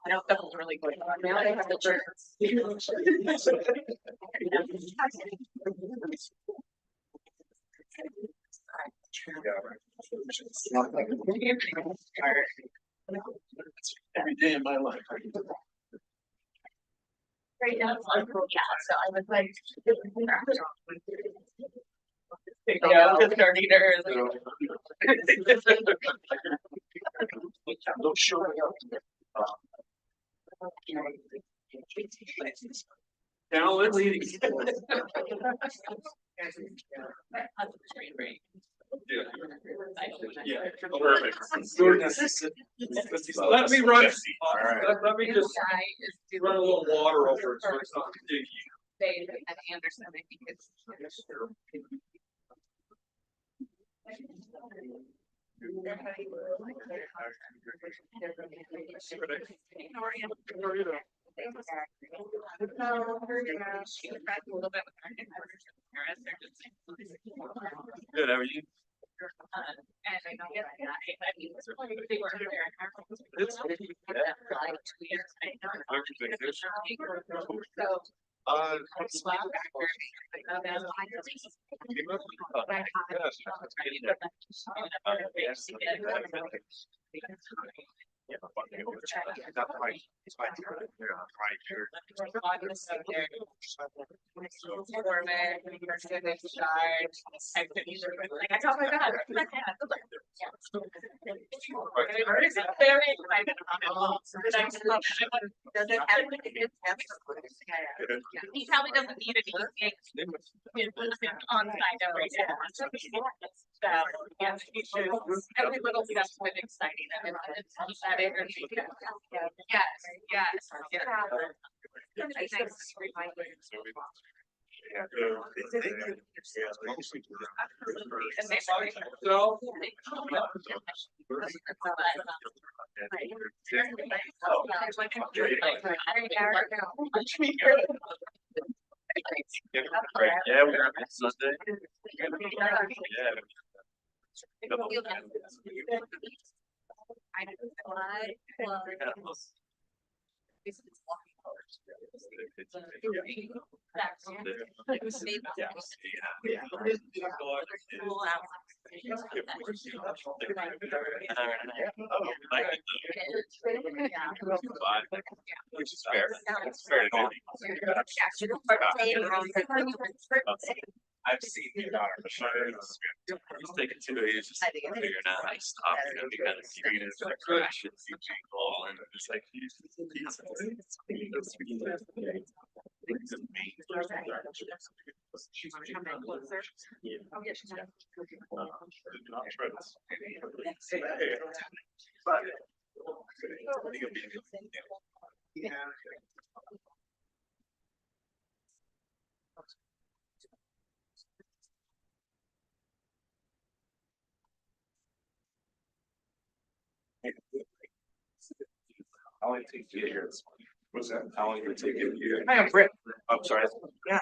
I know that was really good. Now they have the church. Every day in my life. Right now, it's like, yeah, so I was like. Yeah, just our leaders. No showing up. Now let's lead. Yeah, perfect. Let me run. Let me just run a little water over it so it's not sticky. At Anderson, I think it's. Good, how are you? And I know that I mean, it's really they were there. It's like 2 years. So. He probably doesn't need it. On site every day. So yeah, every little stuff's been exciting. And it's that energy. Yes. Yeah, we're on Sunday. Which is fair. It's fair to I've seen your daughter. He's taking 2 days just figuring out how to stop. You know, he kind of treated it like crash and ball, and it's like he's How long did it take you here? What's that? How long did it take you here? Hi, I'm Britt. I'm sorry. Yeah.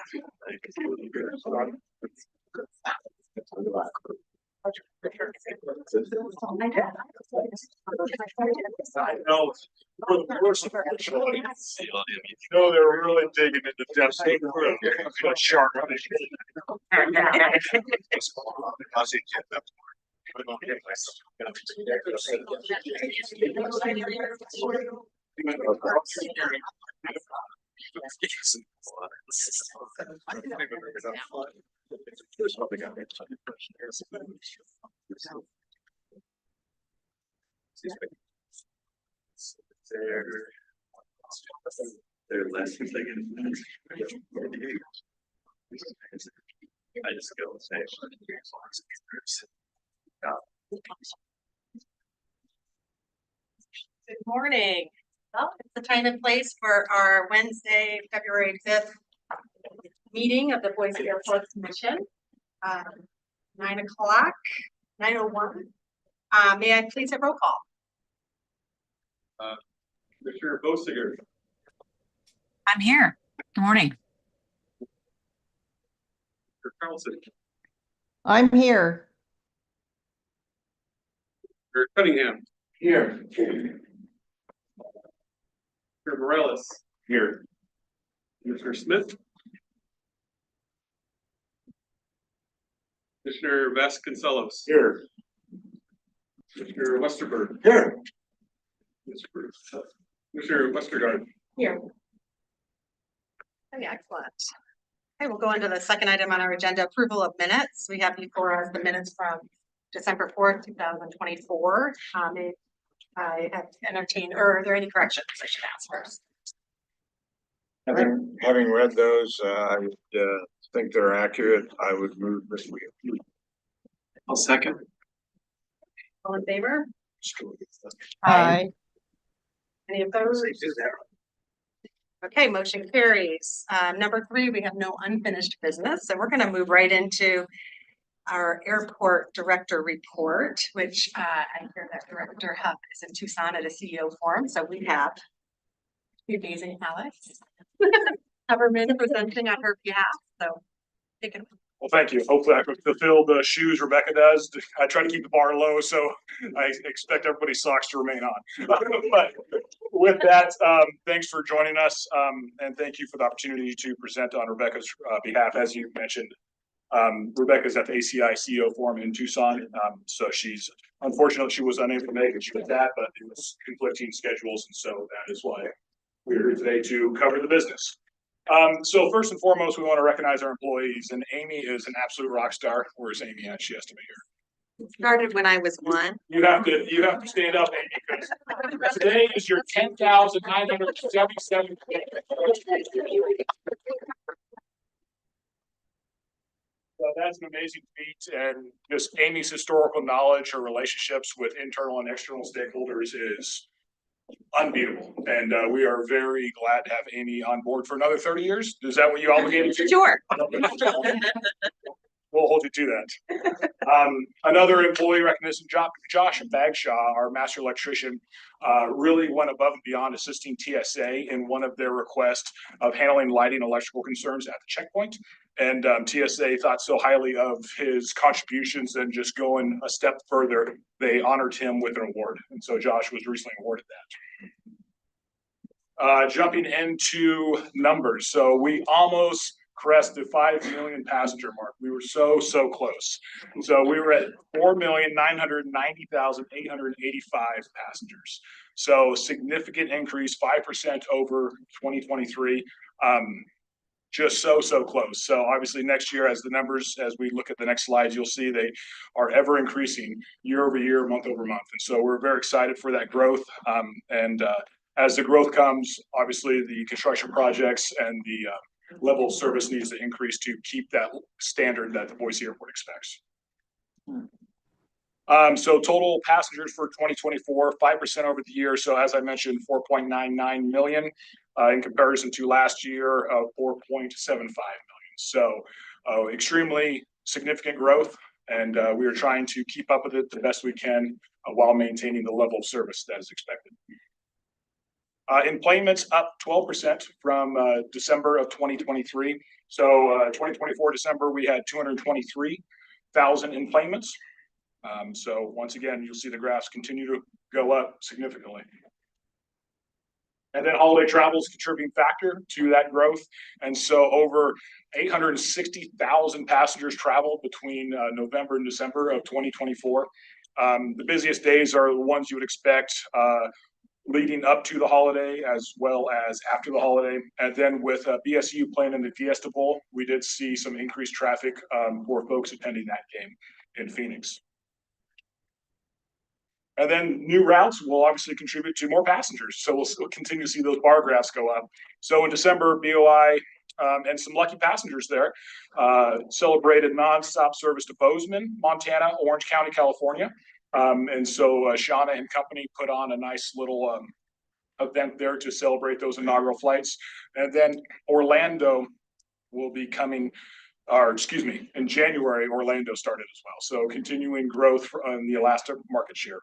No, no, they're really digging into depths. A shark. I'll see you. They're less thinking. I just go and say, good morning. Well, it's the time and place for our Wednesday, February 5th meeting of the Boise Airport Commission. 9 o'clock, 9:01. May I please have roll call? Mr. Bosiger. I'm here. Good morning. Mr. Carlson. I'm here. Mr. Cunningham. Here. Commissioner Morales. Here. Commissioner Smith. Commissioner Vasconcelos. Here. Commissioner Westerberg. Here. Commissioner Westergaard. Here. Okay, excellent. Okay, we'll go into the second item on our agenda, approval of minutes. We have before us the minutes from December 4th, 2024. I have entertained, or are there any corrections I should ask first? Having read those, I would think they're accurate. I would move this week. I'll second. All in favor? Aye. Any opposed? Okay, motion carries. Number 3, we have no unfinished business, so we're going to move right into our airport director report, which I hear that Director Huff is in Tucson at a CEO forum, so we have amazing Alex Everman presenting on her behalf, so take it. Well, thank you. Hopefully I can fulfill the shoes Rebecca does. I try to keep the bar low, so I expect everybody's socks to remain on. But with that, thanks for joining us, and thank you for the opportunity to present on Rebecca's behalf. As you mentioned, Rebecca's at the ACI CEO Forum in Tucson, so she's unfortunate she was unable to make it. She was that, but it was conflicting schedules, and so that is why we're here today to cover the business. So first and foremost, we want to recognize our employees, and Amy is an absolute rock star. Where's Amy at? She has to be here. Started when I was 1. You have to stand up, Amy, because today is your 10,977th day. So that's an amazing feat, and just Amy's historical knowledge, her relationships with internal and external stakeholders is unbeatable, and we are very glad to have Amy on board for another 30 years. Is that what you obligated to? Sure. We'll hold you to that. Another employee recognition, Josh Bagshaw, our master electrician, really went above and beyond assisting TSA in one of their requests of handling lighting electrical concerns at the checkpoint. And TSA thought so highly of his contributions and just going a step further, they honored him with an award. And so Josh was recently awarded that. Jumping into numbers. So we almost crest the 5 million passenger mark. We were so close. So we were at 4,990,885 passengers. So significant increase, 5% over 2023. Just so close. So obviously next year, as the numbers, as we look at the next slides, you'll see they are ever increasing year over year, month over month. And so we're very excited for that growth. As the growth comes, obviously the construction projects and the level of service needs to increase to keep that standard that the Boise Airport expects. So total passengers for 2024, 5% over the year. So as I mentioned, 4.99 million in comparison to last year of 4.75 million. So extremely significant growth, and we are trying to keep up with it the best we can while maintaining the level of service that is expected. Enplanements up 12% from December of 2023. So 2024 December, we had 223,000 enplanements. So once again, you'll see the graphs continue to go up significantly. And then holiday travel is a contributing factor to that growth. And so over 860,000 passengers traveled between November and December of 2024. The busiest days are the ones you would expect leading up to the holiday as well as after the holiday. And then with BSU playing in the Fiesta Bowl, we did see some increased traffic for folks attending that game in Phoenix. And then new routes will obviously contribute to more passengers. So we'll continue to see those bar graphs go up. So in December, BOI and some lucky passengers there celebrated nonstop service to Bozeman, Montana, Orange County, California. And so Shauna and company put on a nice little event there to celebrate those inaugural flights. And then Orlando will be coming, or excuse me, in January, Orlando started as well. So continuing growth on the Alaska market share.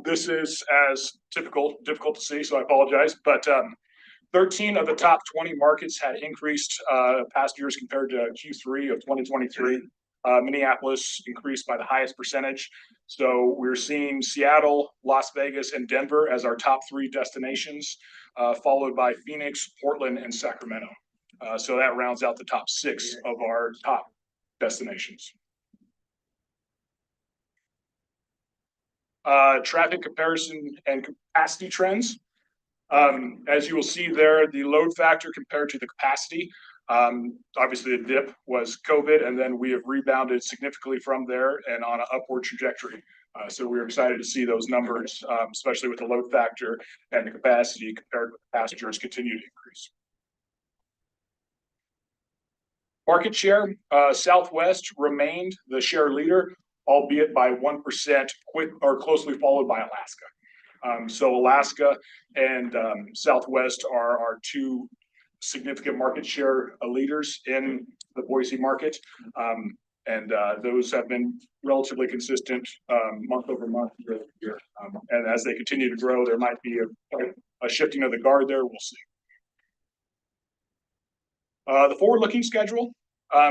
This is as difficult to see, so I apologize, but 13 of the top 20 markets had increased passengers compared to Q3 of 2023. Minneapolis increased by the highest percentage. So we're seeing Seattle, Las Vegas, and Denver as our top 3 destinations, followed by Phoenix, Portland, and Sacramento. So that rounds out the top 6 of our top destinations. Traffic comparison and capacity trends. As you will see there, the load factor compared to the capacity, obviously the dip was COVID, and then we have rebounded significantly from there and on an upward trajectory. So we're excited to see those numbers, especially with the load factor and the capacity compared with passengers continue to increase. Market share, Southwest remained the share leader, albeit by 1%, closely followed by Alaska. So Alaska and Southwest are our 2 significant market share leaders in the Boise market. And those have been relatively consistent month over month, year over year. And as they continue to grow, there might be a shifting of the guard there. We'll see. The forward-looking schedule.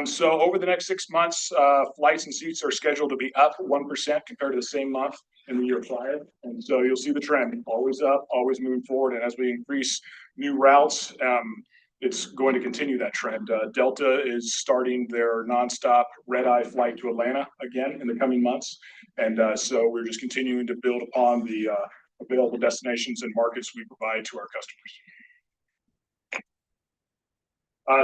So over the next 6 months, flights and seats are scheduled to be up 1% compared to the same month in the year prior. And so you'll see the trend, always up, always moving forward. And as we increase new routes, it's going to continue that trend. Delta is starting their nonstop red-eye flight to Atlanta again in the coming months. And so we're just continuing to build upon the available destinations and markets we provide to our customers.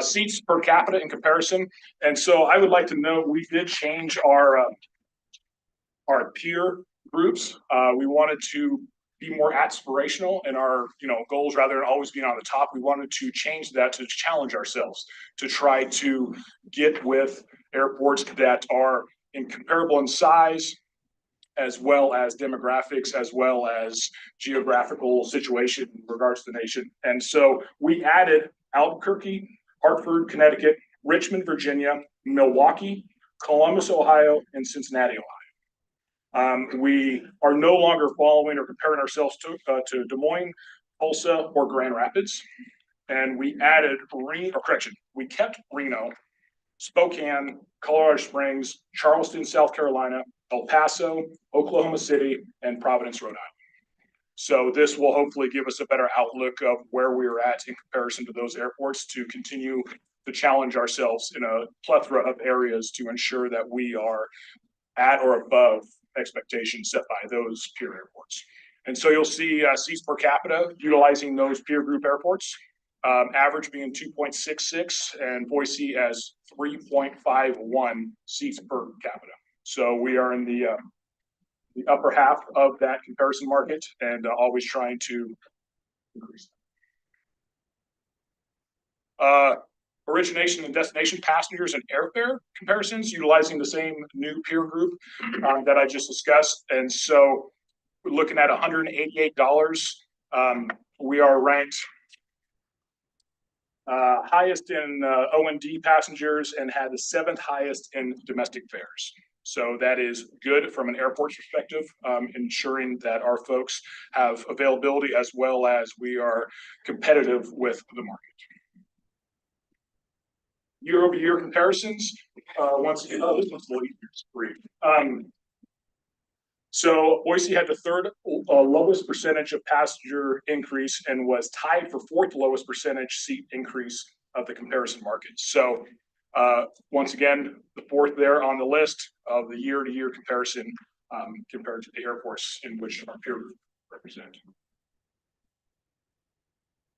Seats per capita in comparison. And so I would like to note we did change our peer groups. We wanted to be more aspirational in our goals rather than always being on the top. We wanted to change that to challenge ourselves, to try to get with airports that are comparable in size, as well as demographics, as well as geographical situation in regards to the nation. And so we added Albuquerque, Hartford, Connecticut, Richmond, Virginia, Milwaukee, Columbus, Ohio, and Cincinnati, Ohio. We are no longer following or comparing ourselves to Des Moines, Tulsa, or Grand Rapids. And we added we kept Reno, Spokane, Colorado Springs, Charleston, South Carolina, El Paso, Oklahoma City, and Providence, Rhode Island. So this will hopefully give us a better outlook of where we're at in comparison to those airports to continue to challenge ourselves in a plethora of areas to ensure that we are at or above expectations set by those peer airports. And so you'll see seats per capita utilizing those peer group airports, average being 2.66 and Boise as 3.51 seats per capita. So we are in the upper half of that comparison market and always trying to increase. Origination and destination passengers and airfare comparisons utilizing the same new peer group that I just discussed. And so we're looking at $188. We are ranked highest in O&D passengers and had the 7th highest in domestic fares. So that is good from an airport perspective, ensuring that our folks have availability as well as we are competitive with the market. Year-over-year comparisons, once again, this one's a little easier to read. So Boise had the 3rd lowest percentage of passenger increase and was tied for 4th lowest percentage seat increase of the comparison market. So once again, the 4th there on the list of the year-to-year comparison compared to the airports in which our peer group represent.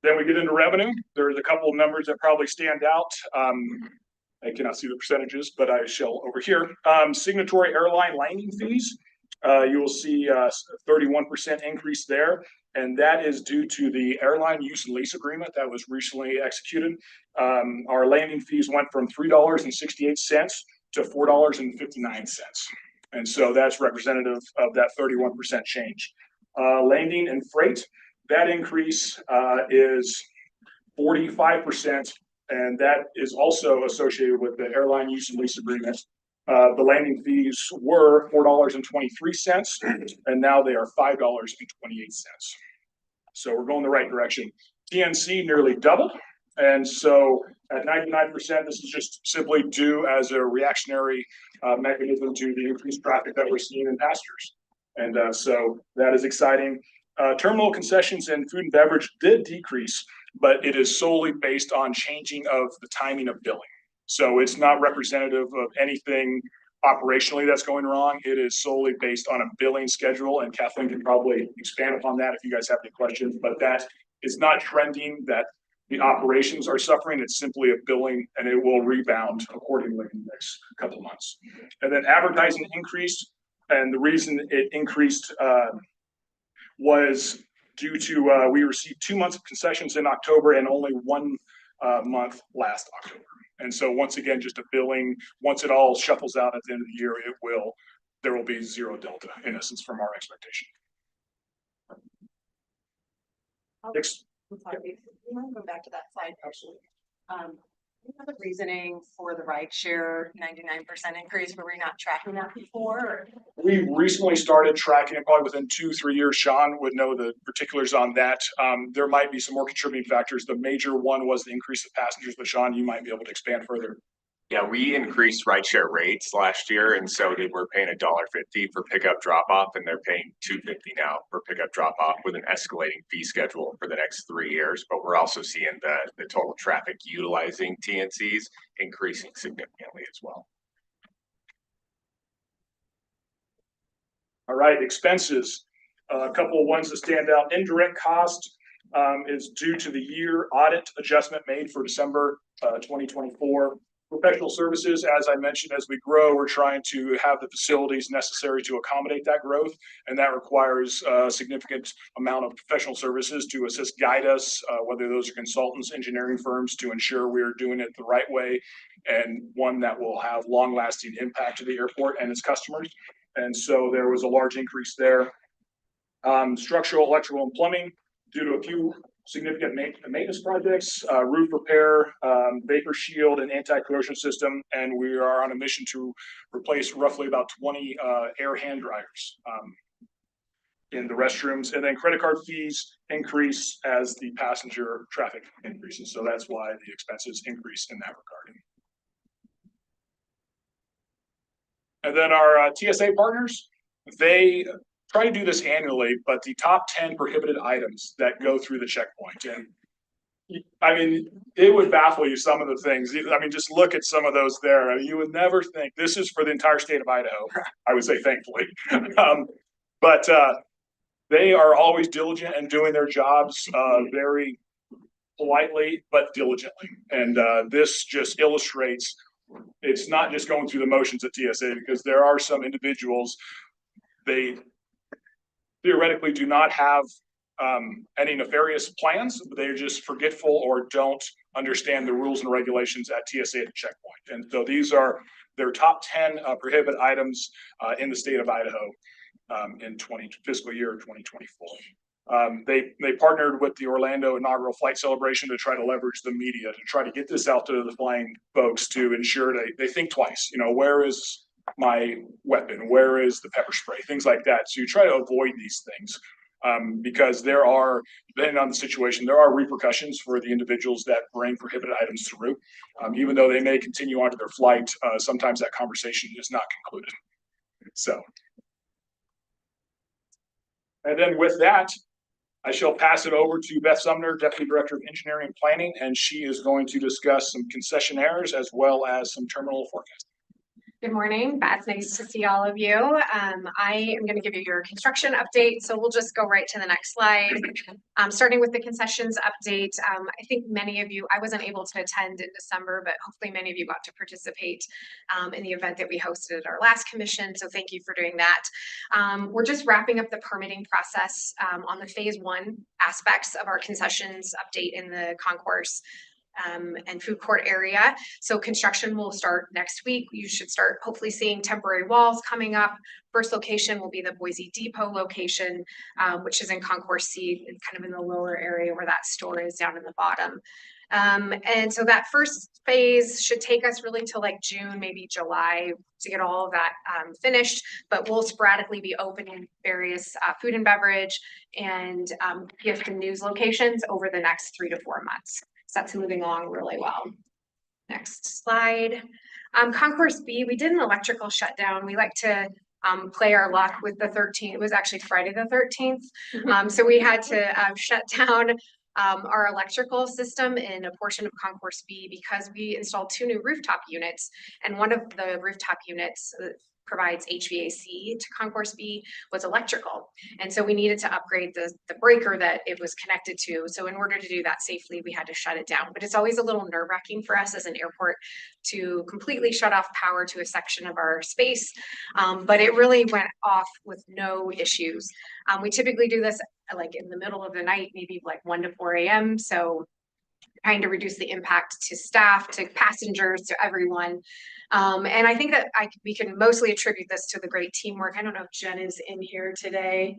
Then we get into revenue. There's a couple of numbers that probably stand out. I cannot see the percentages, but I shall over here. Signatory airline landing fees. You will see a 31% increase there. And that is due to the airline use and lease agreement that was recently executed. Our landing fees went from $3.68 to $4.59. And so that's representative of that 31% change. Landing and freight, that increase is 45%. And that is also associated with the airline use and lease agreement. The landing fees were $4.23, and now they are $5.28. So we're going the right direction. TNC nearly doubled, And so at 99%, this is just simply due as a reactionary mechanism to the increased traffic that we're seeing in pastures. And so that is exciting. Terminal concessions and food and beverage did decrease, but it is solely based on changing of the timing of billing. So it's not representative of anything operationally that's going wrong. It is solely based on a billing schedule, and Kathleen can probably expand upon that if you guys have any questions, but that is not trending that the operations are suffering. It's simply a billing, and it will rebound accordingly in the next couple of months. And then advertising increased, and the reason it increased was due to we received 2 months of concessions in October and only 1 month last October. And so once again, just a billing, once it all shuffles out at the end of the year, there will be zero delta in essence from our expectation. I'm sorry, you want to go back to that slide? Absolutely. You have the reasoning for the rideshare 99% increase, were we not tracking that before? Or? We recently started tracking it, probably within 2-3 years. Sean would know the particulars on that. There might be some more contributing factors. The major one was the increase of passengers, but Sean, you might be able to expand further. Yeah, we increased rideshare rates last year, and so we're paying $1.50 for pickup drop off, and they're paying $2.50 now for pickup drop off with an escalating fee schedule for the next 3 years. But we're also seeing the total traffic utilizing TNCs increasing significantly as well. All right, expenses. A couple of ones that stand out. Indirect cost is due to the year audit adjustment made for December 2024. Professional services, as I mentioned, as we grow, we're trying to have the facilities necessary to accommodate that growth, and that requires a significant amount of professional services to assist guide us, whether those are consultants, engineering firms, to ensure we're doing it the right way and one that will have long-lasting impact to the airport and its customers. And so there was a large increase there. Structural, electrical, and plumbing due to a few significant maintenance projects, roof repair, vapor shield, and anti-corrosion system, and we are on a mission to replace roughly about 20 air hand dryers in the restrooms. And then credit card fees increase as the passenger traffic increases, so that's why the expenses increase in that regard. And then our TSA partners, they try to do this annually, but the top 10 prohibited items that go through the checkpoint. And I mean, it would baffle you some of the things. I mean, just look at some of those there. I mean, you would never think this is for the entire state of Idaho. I would say thankfully. But they are always diligent and doing their jobs very politely, but diligently. And this just illustrates it's not just going through the motions at TSA, because there are some individuals, they theoretically do not have any nefarious plans, but they're just forgetful or don't understand the rules and regulations at TSA at the checkpoint. And so these are their top 10 prohibited items in the state of Idaho in fiscal year 2024. They partnered with the Orlando inaugural flight celebration to try to leverage the media to try to get this out to the flying folks to ensure they think twice. You know, where is my weapon? Where is the pepper spray? Things like that. So you try to avoid these things because there are, depending on the situation, there are repercussions for the individuals that bring prohibited items through. Even though they may continue on to their flight, sometimes that conversation is not concluded. So, and then with that, I shall pass it over to Beth Sumner, Deputy Director of Engineering and Planning, and she is going to discuss some concessionaires as well as some terminal forecasting. Good morning, Beth. Nice to see all of you. I am going to give you your construction update, so we'll just go right to the next slide. Starting with the concessions update, I think many of you, I wasn't able to attend in December, but hopefully many of you got to participate in the event that we hosted at our last commission, so thank you for doing that. We're just wrapping up the permitting process on the phase 1 aspects of our concessions update in the concourse and food court area. So construction will start next week. You should start hopefully seeing temporary walls coming up. First location will be the Boise Depot location, which is in Concourse C, kind of in the lower area where that store is down in the bottom. And so that first phase should take us really till like June, maybe July to get all of that finished, but we'll sporadically be opening various food and beverage and gift and news locations over the next 3 to 4 months. So that's moving along really well. Next slide. Concourse B, we did an electrical shutdown. We like to play our luck with the 13th. It was actually Friday the 13th. So we had to shut down our electrical system in a portion of Concourse B because we installed 2 new rooftop units, and one of the rooftop units provides HVAC to Concourse B was electrical. And so we needed to upgrade the breaker that it was connected to. So in order to do that safely, we had to shut it down. But it's always a little nerve-wracking for us as an airport to completely shut off power to a section of our space. But it really went off with no issues. We typically do this like in the middle of the night, maybe like 1 to 4 a.m. So trying to reduce the impact to staff, to passengers, to everyone. And I think that we can mostly attribute this to the great teamwork. I don't know if Jen is in here today,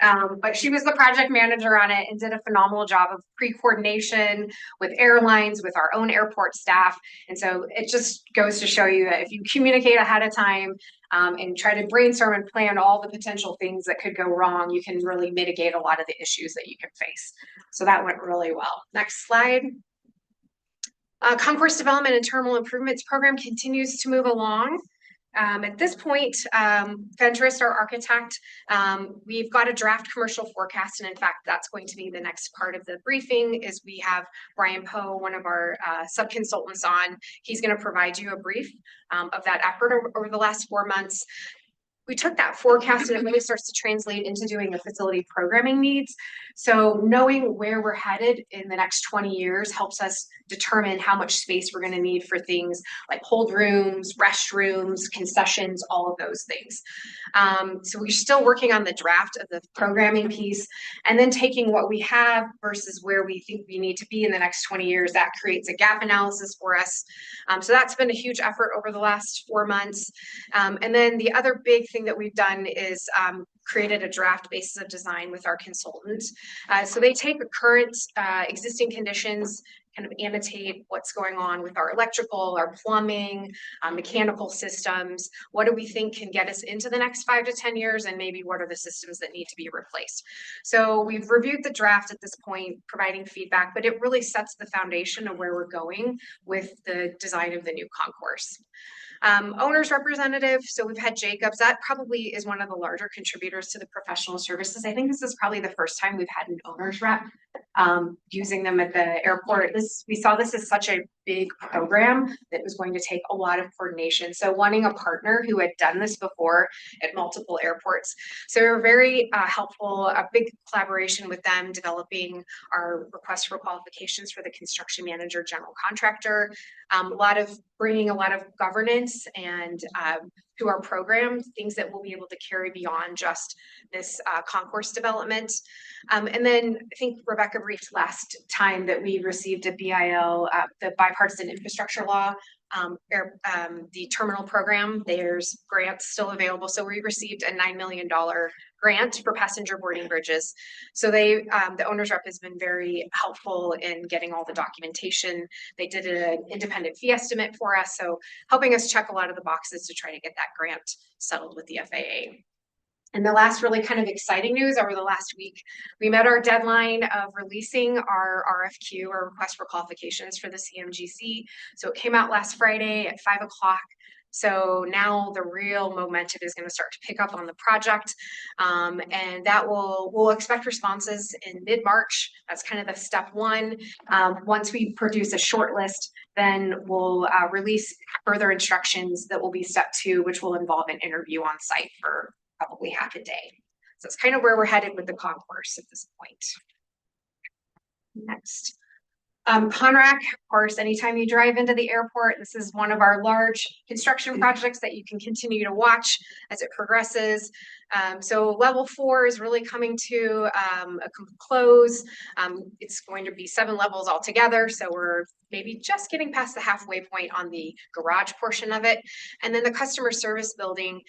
but she was the project manager on it and did a phenomenal job of pre-coordination with airlines, with our own airport staff. And so it just goes to show you that if you communicate ahead of time and try to brainstorm and plan all the potential things that could go wrong, you can really mitigate a lot of the issues that you can face. So that went really well. Next slide. Concourse Development and Terminal Improvements Program continues to move along. At this point, Fentress, our architect, we've got a draft commercial forecast, and in fact, that's going to be the next part of the briefing. Is we have Brian Poe, one of our sub-consultants on. He's going to provide you a brief of that effort over the last 4 months. We took that forecast and it really starts to translate into doing the facility programming needs. So knowing where we're headed in the next 20 years helps us determine how much space we're going to need for things like hold rooms, restrooms, concessions, all of those things. So we're still working on the draft of the programming piece and then taking what we have versus where we think we need to be in the next 20 years. That creates a gap analysis for us. So that's been a huge effort over the last 4 months. And then the other big thing that we've done is created a draft basis of design with our consultant. So they take the current existing conditions, kind of annotate what's going on with our electrical, our plumbing, mechanical systems. What do we think can get us into the next 5 to 10 years? And maybe what are the systems that need to be replaced? So we've reviewed the draft at this point, providing feedback, but it really sets the foundation of where we're going with the design of the new concourse. Owner's representative. So we've had Jacobs. That probably is one of the larger contributors to the professional services. I think this is probably the first time we've had an owner's rep using them at the airport. We saw this as such a big program that was going to take a lot of coordination. So wanting a partner who had done this before at multiple airports. So we were very helpful, a big collaboration with them, developing our request for qualifications for the construction manager, general contractor, bringing a lot of governance and to our program, things that we'll be able to carry beyond just this concourse development. And then I think Rebecca briefed last time that we received a BIL, the bipartisan infrastructure law, the terminal program. There's grants still available. So we received a $9 million grant for passenger boarding bridges. So the owner's rep has been very helpful in getting all the documentation. They did an independent fee estimate for us. So helping us check a lot of the boxes to try to get that grant settled with the FAA. And the last really kind of exciting news over the last week, we met our deadline of releasing our RFQ, or request for qualifications for the CMGC. So it came out last Friday at 5 o'clock. So now the real momentum is going to start to pick up on the project. And that we'll expect responses in mid-March. That's kind of the step one. Once we produce a short list, then we'll release further instructions that will be step 2, which will involve an interview on site for probably half a day. So it's kind of where we're headed with the concourse at this point. Next. Conrac, of course, anytime you drive into the airport, this is one of our large construction projects that you can continue to watch as it progresses. So level 4 is really coming to a close. It's going to be 7 levels altogether. So we're maybe just getting past the halfway point on the garage portion of it. And then the customer service building.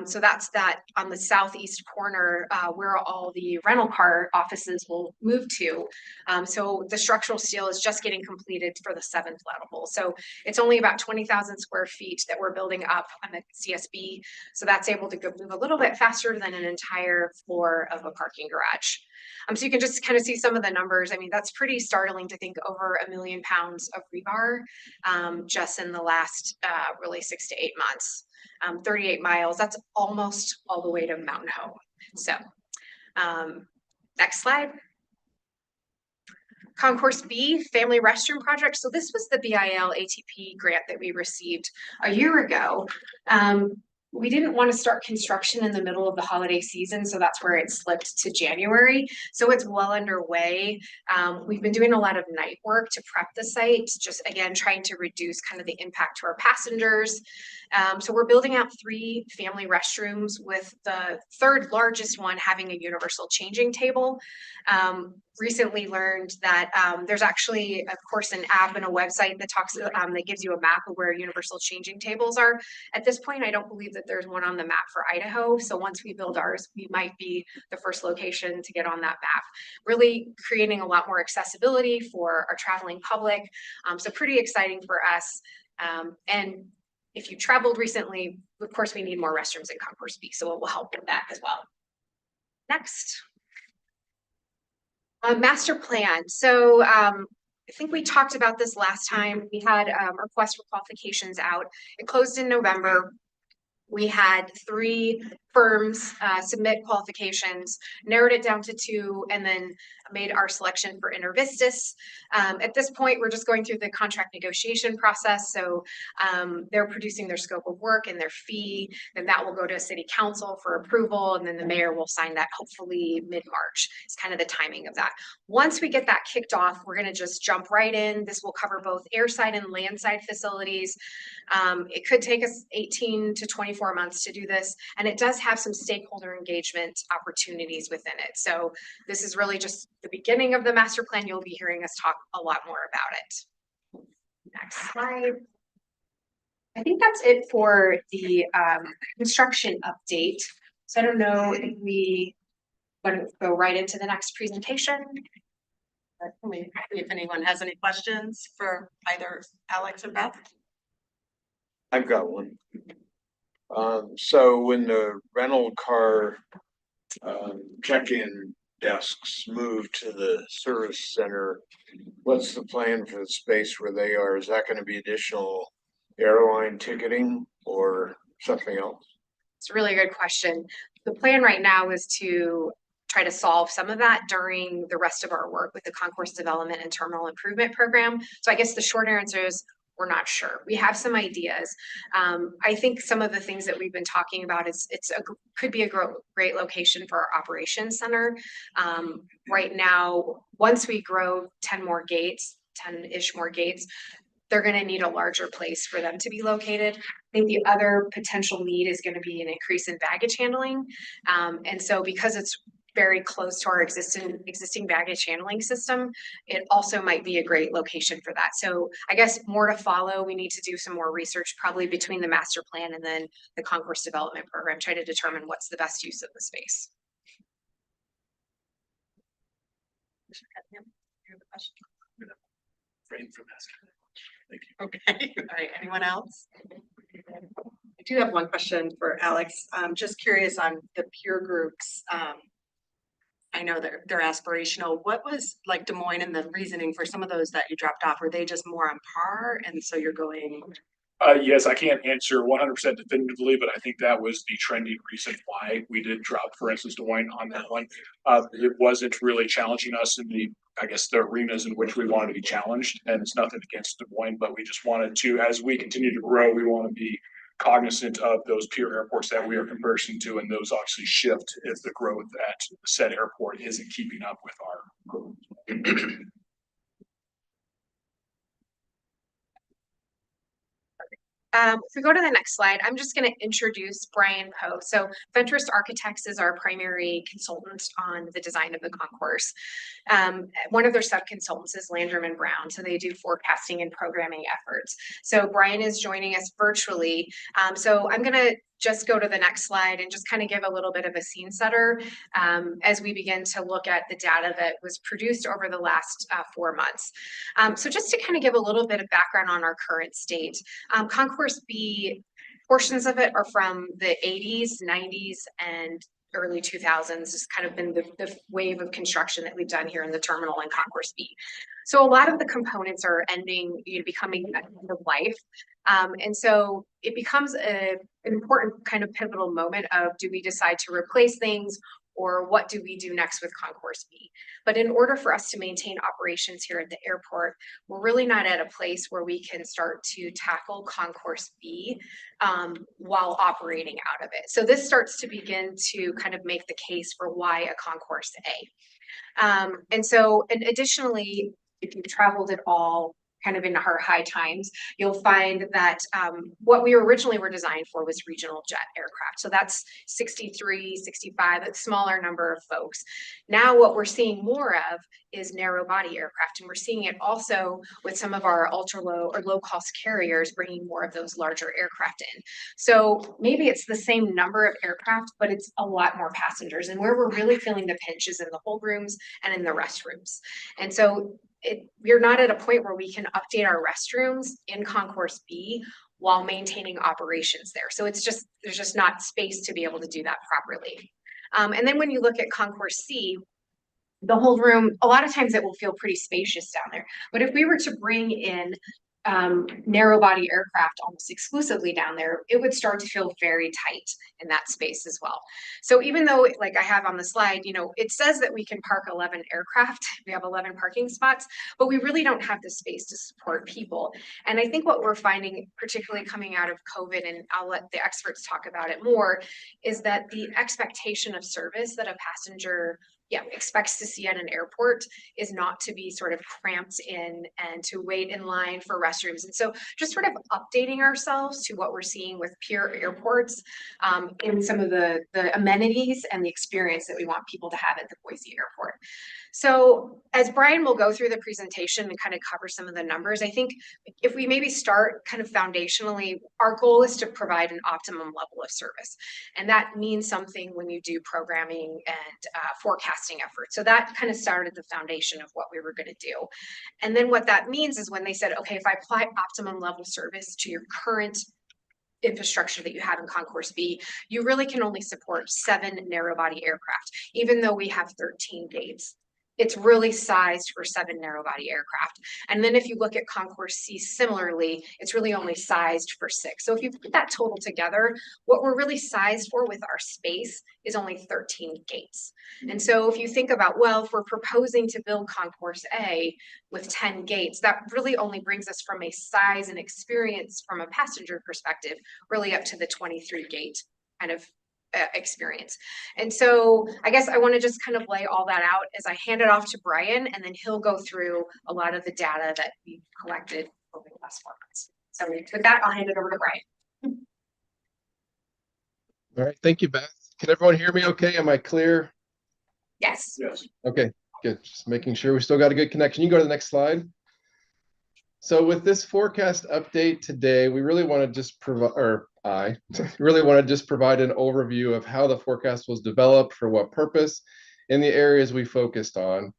So that's that on the southeast corner where all the rental car offices will move to. So the structural steel is just getting completed for the 7th level. So it's only about 20,000 square feet that we're building up on the CSB. So that's able to move a little bit faster faster than an entire floor of a parking garage. So you can just kind of see some of the numbers. I mean, that's pretty startling to think over 1 million pounds of rebar just in the last really 6 to 8 months. 38 miles, that's almost all the way to Mountain Home. So next slide. Concourse B, Family Restroom Project. So this was the BIL ATP grant that we received a year ago. We didn't want to start construction in the middle of the holiday season, so that's where it slipped to January. So it's well underway. We've been doing a lot of night work to prep the site, just again, trying to reduce kind of the impact to our passengers. So we're building out 3 family restrooms, with the 3rd largest one having a universal changing table. Recently learned that there's actually, of course, an app and a website that talks that gives you a map of where universal changing tables are. At this point, I don't believe that there's one on the map for Idaho. So once we build ours, we might be the first location to get on that map. Really creating a lot more accessibility for our traveling public. So pretty exciting for us. And if you traveled recently, of course, we need more restrooms in Concourse B, so it will help with that as well. Next. Master plan. So I think we talked about this last time. We had a request for qualifications out. It closed in November. We had 3 firms submit qualifications, narrowed it down to 2, and then made our selection for Intervistas. At this point, we're just going through the contract negotiation process. So they're producing their scope of work and their fee, then that will go to City Council for approval, and then the mayor will sign that hopefully mid-March. It's kind of the timing of that. Once we get that kicked off, we're going to just jump right in. This will cover both airside and landside facilities. It could take us 18 to 24 months to do this, and it does have some stakeholder engagement opportunities within it. So this is really just the beginning of the master plan. You'll be hearing us talk a lot more about it. Next slide. I think that's it for the construction update. So I don't know if we want to go right into the next presentation. If anyone has any questions for either Alex or Beth. I've got one. So when the rental car check-in desks move to the service center, what's the plan for the space where they are? Is that going to be additional airline ticketing or something else? It's a really good question. The plan right now is to try to solve some of that during the rest of our work with the Concourse Development and Terminal Improvement Program. So I guess the short answer is we're not sure. We have some ideas. I think some of the things that we've been talking about is could be a great location for our operations center. Right now, once we grow 10 more gates, 10-ish more gates, they're going to need a larger place for them to be located. I think the other potential need is going to be an increase in baggage handling. And so because it's very close to our existing baggage handling system, it also might be a great location for that. So I guess more to follow. We need to do some more research, probably between the master plan and then the Concourse Development Program, try to determine what's the best use of the space. Thank you. Okay, all right, anyone else? I do have one question for Alex. Just curious on the peer groups. I know they're aspirational. What was like Des Moines and the reasoning for some of those that you dropped off? Were they just more on par? And so you're going. Yes, I can't answer 100% definitively, but I think that was the trendy reason why we did drop, for instance, Des Moines on that one. It wasn't really challenging us in the arenas in which we wanted to be challenged, and it's nothing against Des Moines, but we just wanted to, as we continue to grow, we want to be cognizant of those peer airports that we are conversing to, and those actually shift if the growth at said airport isn't keeping up with our growth. If we go to the next slide, I'm just going to introduce Brian Poe. So Ventress Architects is our primary consultant on the design of the concourse. One of their sub-consultants is Landrum and Brown, so they do forecasting and programming efforts. So Brian is joining us virtually. So I'm going to just go to the next slide and just kind of give a little bit of a scene setter as we begin to look at the data that was produced over the last 4 months. So just to kind of give a little bit of background on our current state, Concourse B portions of it are from the 80s, 90s, and early 2000s. It's kind of been the wave of construction that we've done here in the terminal and Concourse B. So a lot of the components are ending, becoming end of life. And so it becomes an important kind of pivotal moment of, do we decide to replace things, or what do we do next with Concourse B? But in order for us to maintain operations here at the airport, we're really not at a place where we can start to tackle Concourse B while operating out of it. So this starts to begin to kind of make the case for why a Concourse A. And additionally, if you've traveled at all kind of in our high times, you'll find that what we originally were designed for was regional jet aircraft. So that's 63, 65, a smaller number of folks. Now what we're seeing more of is narrow body aircraft, and we're seeing it also with some of our ultra low or low cost carriers bringing more of those larger aircraft in. So maybe it's the same number of aircraft, but it's a lot more passengers. And where we're really feeling the pinch is in the hold rooms and in the restrooms. And so we're not at a point where we can update our restrooms in Concourse B while maintaining operations there. So there's just not space to be able to do that properly. And then when you look at Concourse C, the hold room, a lot of times it will feel pretty spacious down there. But if we were to bring in narrow body aircraft almost exclusively down there, it would start to feel very tight in that space as well. So even though, like I have on the slide, it says that we can park 11 aircraft, we have 11 parking spots, but we really don't have the space to support people. And I think what we're finding, particularly coming out of COVID, and I'll let the experts talk about it more, is that the expectation of service that a passenger expects to see at an airport is not to be sort of cramped in and to wait in line for restrooms. And so just sort of updating ourselves to what we're seeing with peer airports in some of the amenities and the experience that we want people to have at the Boise airport. So as Brian will go through the presentation and kind of cover some of the numbers, I think if we maybe start kind of foundationally, our goal is to provide an optimum level of service. And that means something when you do programming and forecasting efforts. So that kind of started the foundation of what we were going to do. And then what that means is when they said, okay, if I apply optimum level service to your current infrastructure that you have in Concourse B, you really can only support 7 narrow body aircraft, even though we have 13 gates. It's really sized for 7 narrow body aircraft. And then if you look at Concourse C similarly, it's really only sized for 6. So if you put that total together, what we're really sized for with our space is only 13 gates. And so if you think about, well, if we're proposing to build Concourse A with 10 gates, that really only brings us from a size and experience from a passenger perspective, really up to the 23 gate kind of experience. And so I guess I want to just kind of lay all that out as I hand it off to Brian, and then he'll go through a lot of the data that we've collected over the last 4 months. So with that, I'll hand it over to Brian. All right, thank you, Beth. Can everyone hear me okay? Am I clear? Yes. Yes. Okay, good. Just making sure we still got a good connection. You can go to the next slide. So with this forecast update today, we really want to just provide, or I really want to just provide an overview of how the forecast was developed, for what purpose, in the areas we focused on.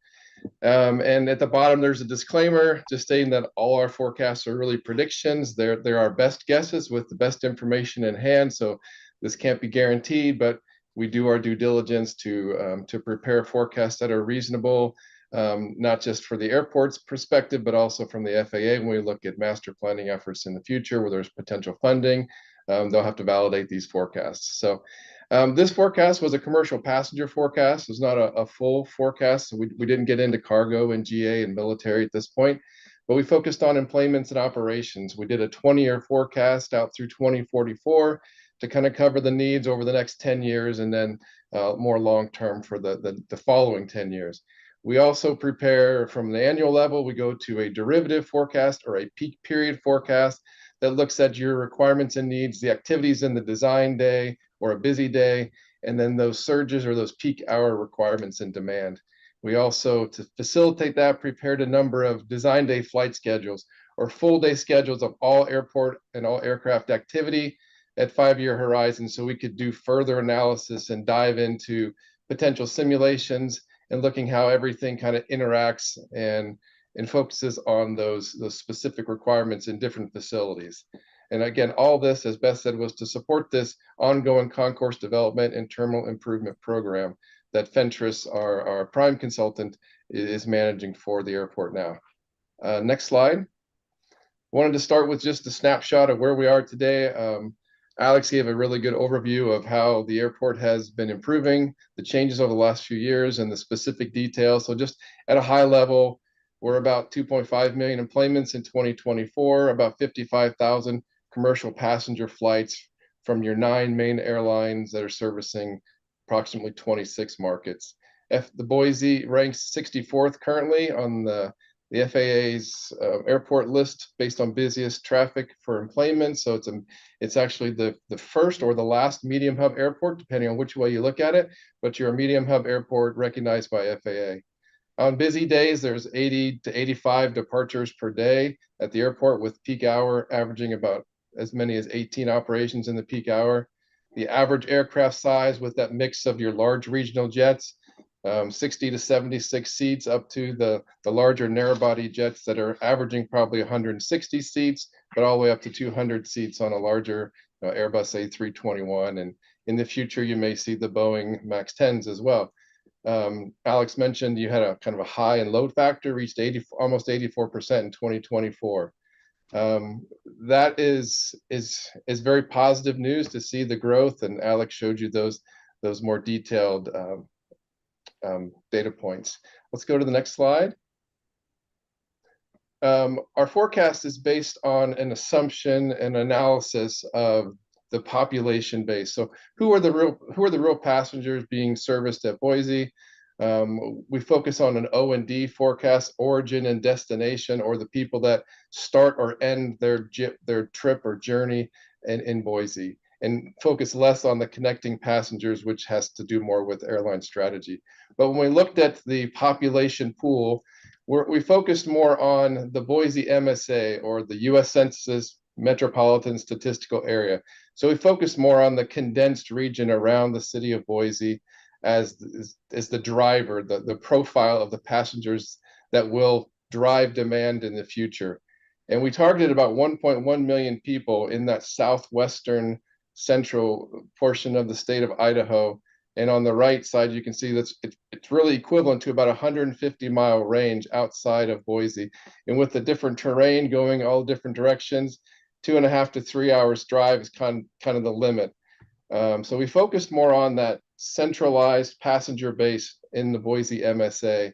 And at the bottom, there's a disclaimer just stating that all our forecasts are really predictions. They're our best guesses with the best information in hand. So this can't be guaranteed, but we do our due diligence to prepare forecasts that are reasonable, not just for the airport's perspective, but also from the FAA. When we look at master planning efforts in the future where there's potential funding, they'll have to validate these forecasts. So this forecast was a commercial passenger forecast. It was not a full forecast. So we didn't get into cargo and GA and military at this point, but we focused on employments and operations. We did a 20-year forecast out through 2044 to kind of cover the needs over the next 10 years, and then more long-term for the following 10 years. We also prepare from the annual level, we go to a derivative forecast or a peak period forecast that looks at your requirements and needs, the activities in the design day or a busy day, and then those surges or those peak hour requirements and demand. We also, to facilitate that, prepared a number of design day flight schedules or full day schedules of all airport and all aircraft activity at 5-year horizon, so we could do further analysis and dive into potential simulations and looking how everything kind of interacts and focuses on those specific requirements in different facilities. And again, all this, as Beth said, was to support this ongoing concourse development and terminal improvement program that Fentress, our prime consultant, is managing for the airport now. Next slide. Wanted to start with just a snapshot of where we are today. Alex gave a really good overview of how the airport has been improving, the changes over the last few years, and the specific details. So just at a high level, we're about 2.5 million employments in 2024, about 55,000 commercial passenger flights from your 9 main airlines that are servicing approximately 26 markets. The Boise ranks 64th currently on the FAA's airport list based on busiest traffic for employment. So it's actually the first or the last medium hub airport, depending on which way you look at it, but you're a medium hub airport recognized by FAA. On busy days, there's 80 to 85 departures per day at the airport, with peak hour averaging about as many as 18 operations in the peak hour. The average aircraft size with that mix of your large regional jets, 60 to 76 seats, up to the larger narrow body jets that are averaging probably 160 seats, but all the way up to 200 seats on a larger Airbus A321. And in the future, you may see the Boeing MAX 10s as well. Alex mentioned you had a kind of a high in load factor, reached almost 84% in 2024. That is very positive news to see the growth, and Alex showed you those more detailed data points. Let's go to the next slide. Our forecast is based on an assumption and analysis of the population base. So who are the real passengers being serviced at Boise? We focus on an O&D forecast, origin and destination, or the people that start or end their trip or journey in Boise, and focus less on the connecting passengers, which has to do more with airline strategy. But when we looked at the population pool, we focused more on the Boise MSA, or the U.S. Census Metropolitan Statistical Area. So we focused more on the condensed region around the city of Boise as the driver, the profile of the passengers that will drive demand in the future. And we targeted about 1.1 million people in that southwestern central portion of the state of Idaho. And on the right side, you can see that it's really equivalent to about a 150-mile range outside of Boise. And with the different terrain going all different directions, 2.5 to 3 hours drive is kind of the limit. So we focused more on that centralized passenger base in the Boise MSA.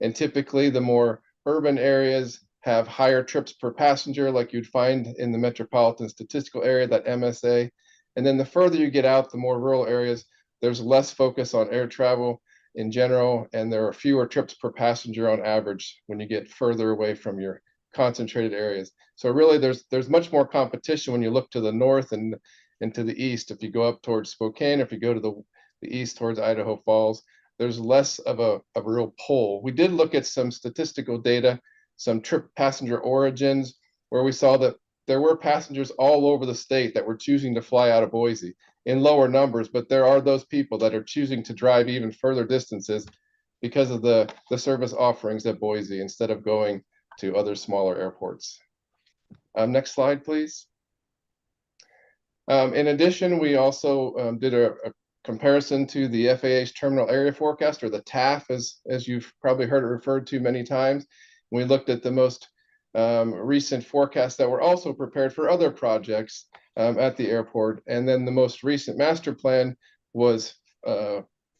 And typically the more urban areas have higher trips per passenger, like you'd find in the Metropolitan Statistical Area, that MSA. And then the further you get out, the more rural areas, there's less focus on air travel in general, and there are fewer trips per passenger on average when you get further away from your concentrated areas. So really there's much more competition when you look to the north and to the east. If you go up towards Spokane, if you go to the east towards Idaho Falls, there's less of a real pull. We did look at some statistical data, some trip passenger origins, where we saw that there were passengers all over the state that were choosing to fly out of Boise in lower numbers, but there are those people that are choosing to drive even further distances because of the service offerings at Boise instead of going to other smaller airports. Next slide, please. In addition, we also did a comparison to the FAA's terminal area forecast, or the TAF, as you've probably heard it referred to many times. We looked at the most recent forecasts that were also prepared for other projects at the airport. And then the most recent master plan was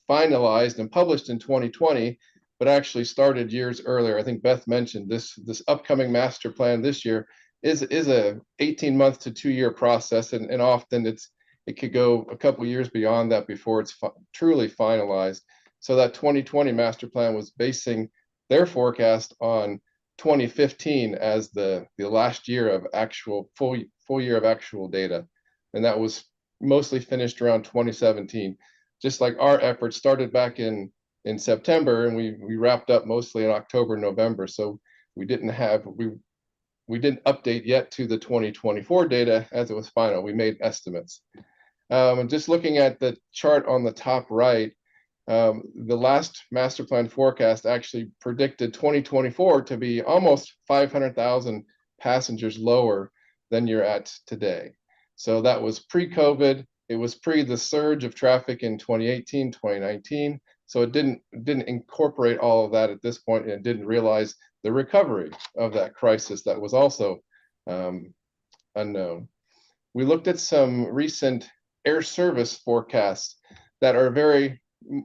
finalized and published in 2020, but actually started years earlier. I think Beth mentioned this upcoming master plan this year is a 18-month to 2-year process, and often it could go a couple years beyond that before it's truly finalized. So that 2020 master plan was basing their forecast on 2015 as the last year of actual full year of actual data, and that was mostly finished around 2017. Just like our efforts started back in September, and we wrapped up mostly in October, November. So we didn't update yet to the 2024 data as it was final. We made estimates. And just looking at the chart on the top right, the last master plan forecast actually predicted 2024 to be almost 500,000 passengers lower than you're at today. So that was pre-COVID. It was pre the surge of traffic in 2018, 2019. So it didn't incorporate all of that at this point, and it didn't realize the recovery of that crisis that was also unknown. We looked at some recent air service forecasts that are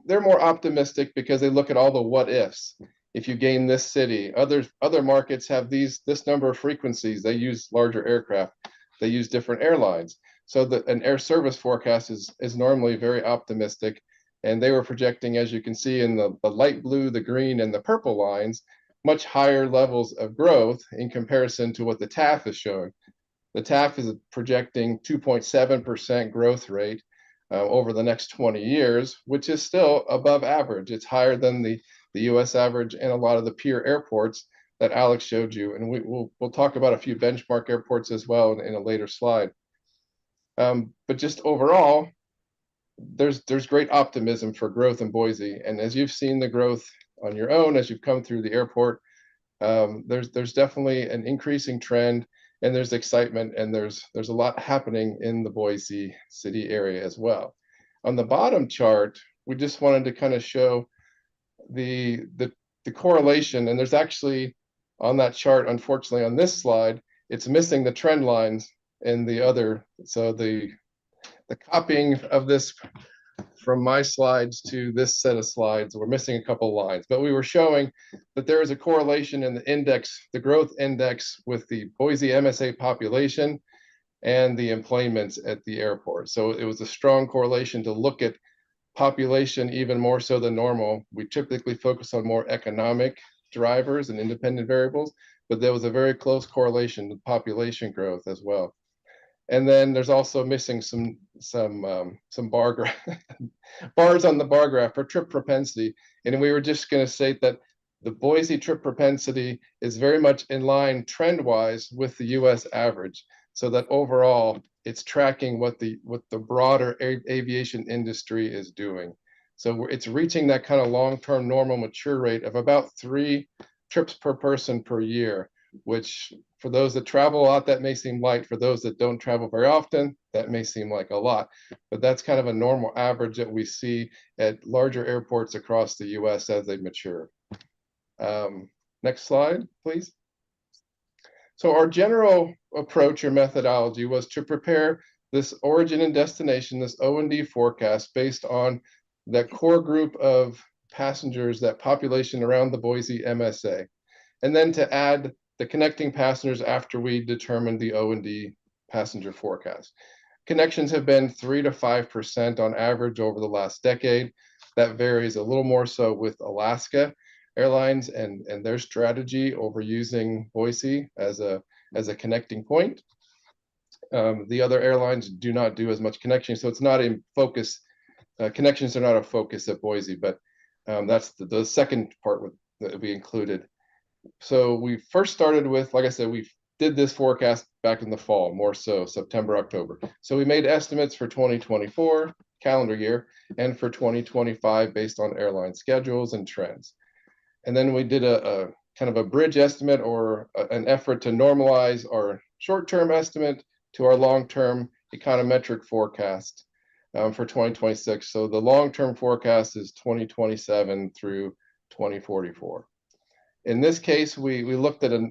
they're more optimistic because they look at all the what ifs. If you gain this city, other markets have this number of frequencies. They use larger aircraft. They use different airlines. So an air service forecast is normally very optimistic. And they were projecting, as you can see in the light blue, the green, and the purple lines, much higher levels of growth in comparison to what the TAF is showing. The TAF is projecting 2.7% growth rate over the next 20 years, which is still above average. It's higher than the US average and a lot of the peer airports that Alex showed you. And we'll talk about a few benchmark airports as well in a later slide. But just overall, there's great optimism for growth in Boise. And as you've seen the growth on your own, as you've come through the airport, there's definitely an increasing trend, and there's excitement, and there's a lot happening in the Boise city area as well. On the bottom chart, we just wanted to kind of show the correlation, and there's actually on that chart, unfortunately on this slide, it's missing the trend lines in the other. So the copying of this from my slides to this set of slides, we're missing a couple lines, but we were showing that there is a correlation in the index, the growth index, with the Boise MSA population and the employments at the airport. So it was a strong correlation to look at population even more so than normal. We typically focus on more economic drivers and independent variables, but there was a very close correlation to population growth as well. And then there's also missing some bars on the bar graph for trip propensity. And we were just going to say that the Boise trip propensity is very much in line trend-wise with the US average. So that overall, it's tracking what the broader aviation industry is doing. So it's reaching that kind of long-term normal mature rate of about 3 trips per person per year, which for those that travel a lot, that may seem light. For those that don't travel very often, that may seem like a lot. But that's kind of a normal average that we see at larger airports across the US as they mature. Next slide, please. So our general approach or methodology was to prepare this origin and destination, this O&D forecast, based on that core group of passengers, that population around the Boise MSA, and then to add the connecting passengers after we determined the O&D passenger forecast. Connections have been 3 to 5% on average over the last decade. That varies a little more so with Alaska Airlines and their strategy over using Boise as a connecting point. The other airlines do not do as much connection, so it's not in focus. Connections are not a focus at Boise, but that's the second part that we included. So we first started with, like I said, we did this forecast back in the fall, more so September, October. So we made estimates for 2024 calendar year and for 2025 based on airline schedules and trends. And then we did a kind of a bridge estimate, or an effort to normalize our short-term estimate to our long-term econometric forecast for 2026. So the long-term forecast is 2027 through 2044. In this case, we looked at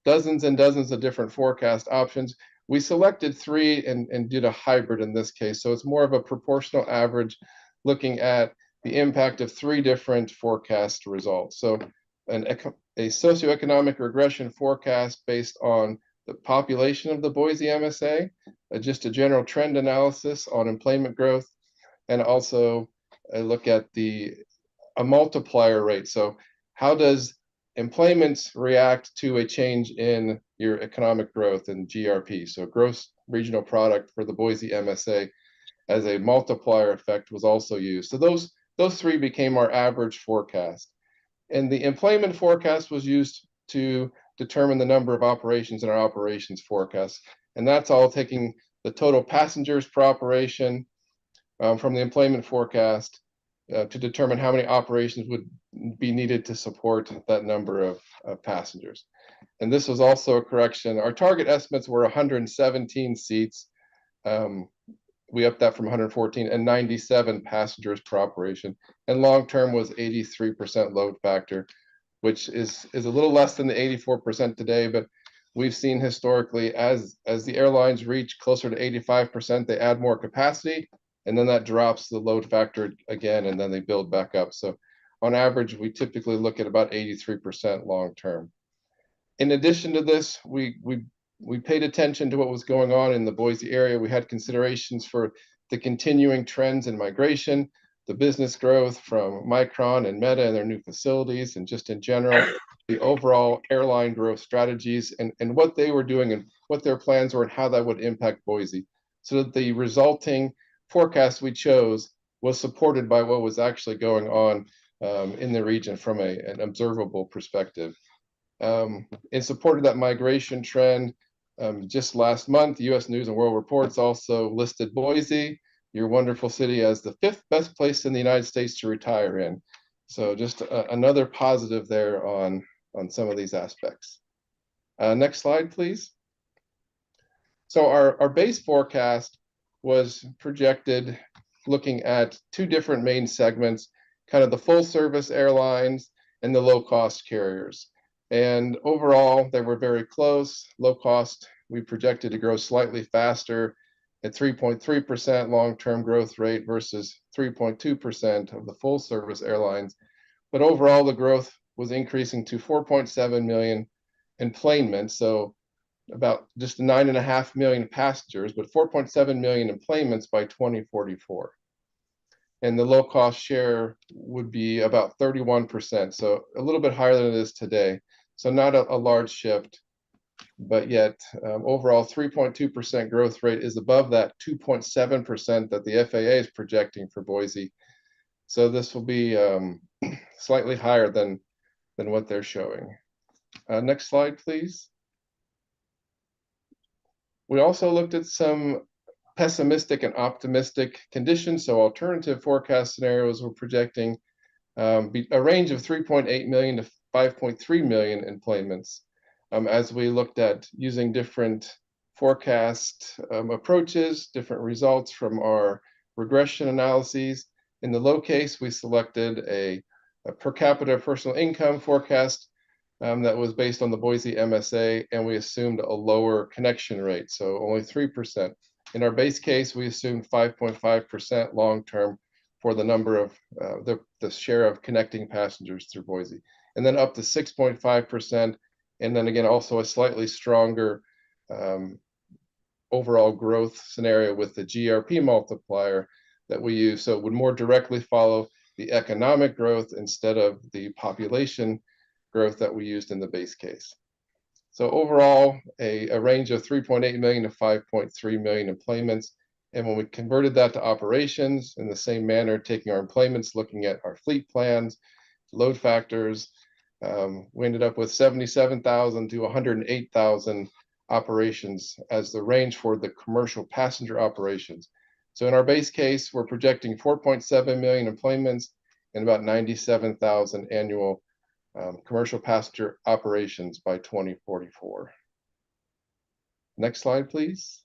dozens and dozens of different forecast options. We selected 3 and did a hybrid in this case. So it's more of a proportional average, looking at the impact of 3 different forecast results. So a socioeconomic regression forecast based on the population of the Boise MSA, just a general trend analysis on employment growth, and also a look at a multiplier rate. So how does employment react to a change in your economic growth and GRP? So gross regional product for the Boise MSA as a multiplier effect was also used. So those 3 became our average forecast. And the employment forecast was used to determine the number of operations in our operations forecast. And that's all taking the total passengers per operation from the employment forecast, to determine how many operations would be needed to support that number of passengers. And this was also a correction. Our target estimates were 117 seats. We upped that from 114 and 97 passengers per operation. And long-term was 83% load factor, which is a little less than the 84% today, but we've seen historically as the airlines reach closer to 85%, they add more capacity, and then that drops the load factor again, and then they build back up. So on average, we typically look at about 83% long-term. In addition to this, we paid attention to what was going on in the Boise area. We had considerations for the continuing trends in migration, the business growth from Micron and Meta and their new facilities, and just in general, the overall airline growth strategies and what they were doing and what their plans were and how that would impact Boise. So that the resulting forecast we chose was supported by what was actually going on in the region from an observable perspective. In support of that migration trend, just last month, U.S. News and World Reports also listed Boise, your wonderful city, as the 5th best place in the United States to retire in. So just another positive there on some of these aspects. Next slide, please. So our base forecast was projected looking at two different main segments, kind of the full service airlines and the low cost carriers. And overall, they were very close. Low cost, we projected to grow slightly faster at 3.3% long-term growth rate versus 3.2% of the full service airlines. But overall, the growth was increasing to 4.7 million enplanements. So about just 9.5 million passengers, but 4.7 million enplanements by 2044. And the low cost share would be about 31%. So a little bit higher than it is today. So not a large shift, but yet overall 3.2% growth rate is above that 2.7% that the FAA is projecting for Boise. So this will be slightly higher than what they're showing. Next slide, please. We also looked at some pessimistic and optimistic conditions. So alternative forecast scenarios were projecting a range of 3.8 million to 5.3 million enplanements. As we looked at using different forecast approaches, different results from our regression analyses. In the low case, we selected a per capita personal income forecast that was based on the Boise MSA, and we assumed a lower connection rate, so only 3%. In our base case, we assumed 5.5% long-term for the number of the share of connecting passengers through Boise, and then up to 6.5%, and then again also a slightly stronger overall growth scenario with the GRP multiplier that we use, so it would more directly follow the economic growth instead of the population growth that we used in the base case. So overall, a range of 3.8 million to 5.3 million enplanements. And when we converted that to operations in the same manner, taking our enplanements, looking at our fleet plans, load factors, we ended up with 77,000 to 108,000 operations as the range for the commercial passenger operations. So in our base case, we're projecting 4.7 million enplanements and about 97,000 annual commercial passenger operations by 2044. Next slide, please.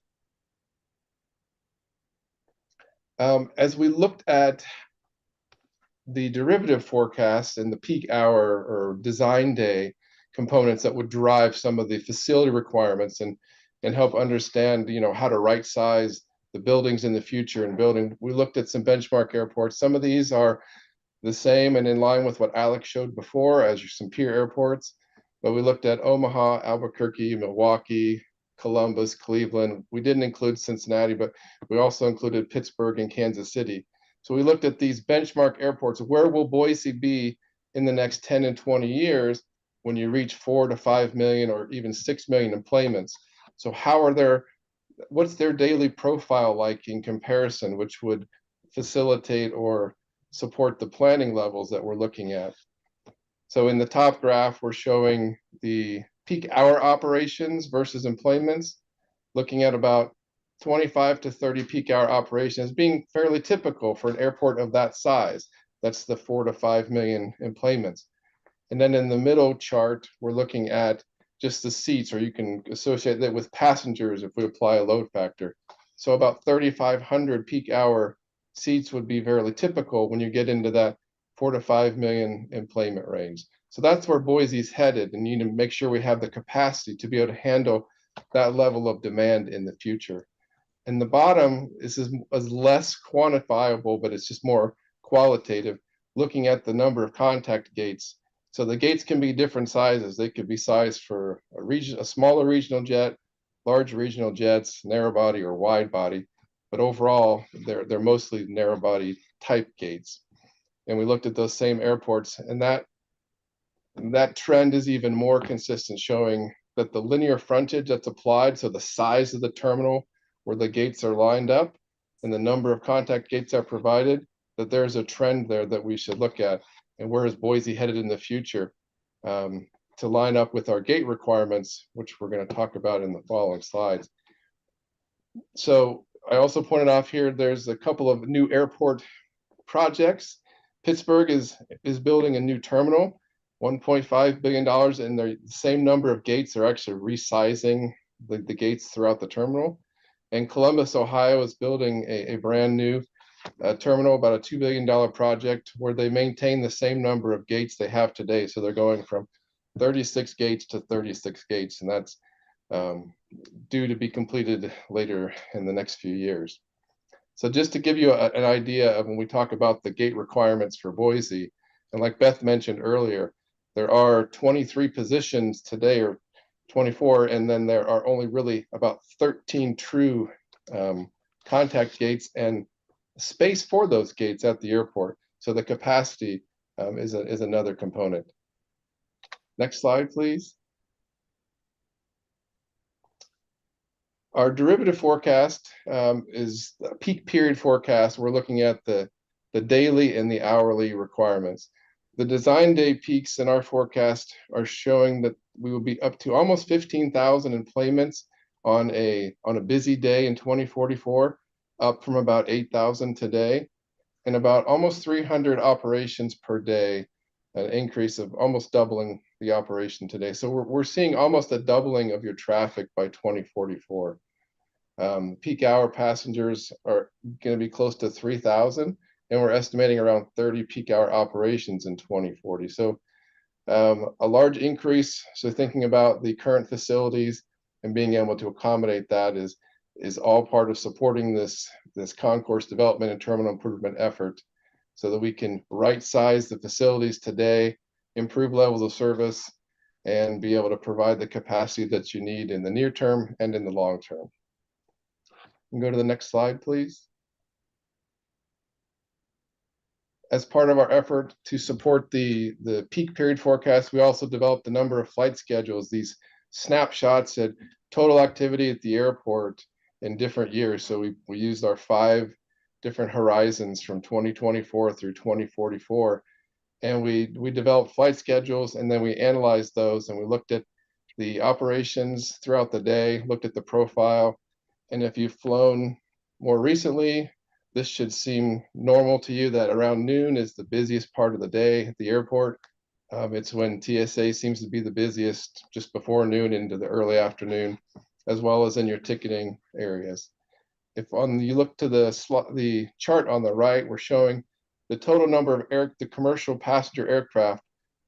As we looked at the derivative forecasts and the peak hour or design day components that would drive some of the facility requirements and help understand, how to right size the buildings in the future and building, we looked at some benchmark airports. Some of these are the same and in line with what Alex showed before as some peer airports, but we looked at Omaha, Albuquerque, Milwaukee, Columbus, Cleveland. We didn't include Cincinnati, but we also included Pittsburgh and Kansas City. So we looked at these benchmark airports. Where will Boise be in the next 10 and 20 years when you reach 4 to 5 million or even 6 million enplanements? So what's their daily profile like in comparison, which would facilitate or support the planning levels that we're looking at? So in the top graph, we're showing the peak hour operations versus enplanements, looking at about 25 to 30 peak hour operations being fairly typical for an airport of that size. That's the 4 to 5 million enplanements. And then in the middle chart, we're looking at just the seats, or you can associate that with passengers if we apply a load factor. So about 3,500 peak hour seats would be fairly typical when you get into that 4 to 5 million enplanement range. So that's where Boise's headed, and you need to make sure we have the capacity to be able to handle that level of demand in the future. And the bottom is less quantifiable, but it's just more qualitative, looking at the number of contact gates. So the gates can be different sizes. They could be sized for a smaller regional jet, large regional jets, narrow body or wide body, but overall they're mostly narrow body type gates. And we looked at those same airports, and that trend is even more consistent, showing that the linear frontage that's applied, so the size of the terminal where the gates are lined up and the number of contact gates are provided, that there's a trend there that we should look at. And where is Boise headed in the future, to line up with our gate requirements, which we're going to talk about in the following slides. So I also pointed off here, there's a couple of new airport projects. Pittsburgh is building a new terminal, $1.5 billion, and the same number of gates are actually resizing the gates throughout the terminal. And Columbus, Ohio is building a brand new terminal, about a $2 billion project, where they maintain the same number of gates they have today. So they're going from 36 gates to 36 gates, and that's due to be completed later in the next few years. So just to give you an idea of when we talk about the gate requirements for Boise, and like Beth mentioned earlier, there are 23 positions today, or 24, and then there are only really about 13 true contact gates and space for those gates at the airport. So the capacity is another component. Next slide, please. Our derivative forecast is a peak period forecast. We're looking at the daily and the hourly requirements. The design day peaks in our forecast are showing that we will be up to almost 15,000 enplanements on a busy day in 2044, up from about 8,000 today, and about almost 300 operations per day, an increase of almost doubling the operation today. So we're seeing almost a doubling of your traffic by 2044. Peak hour passengers are going to be close to 3,000, and we're estimating around 30 peak hour operations in 2040. So a large increase. So thinking about the current facilities and being able to accommodate that is all part of supporting this concourse development and terminal improvement effort, so that we can right size the facilities today, improve levels of service, and be able to provide the capacity that you need in the near term and in the long term. And go to the next slide, please. As part of our effort to support the peak period forecast, we also developed a number of flight schedules, these snapshots at total activity at the airport in different years. So we used our 5 different horizons from 2024 through 2044. And we developed flight schedules, and then we analyzed those, and we looked at the operations throughout the day, looked at the profile. And if you've flown more recently, this should seem normal to you, that around noon is the busiest part of the day at the airport. It's when TSA seems to be the busiest, just before noon into the early afternoon, as well as in your ticketing areas. If you look to the chart on the right, we're showing the total number of the commercial passenger aircraft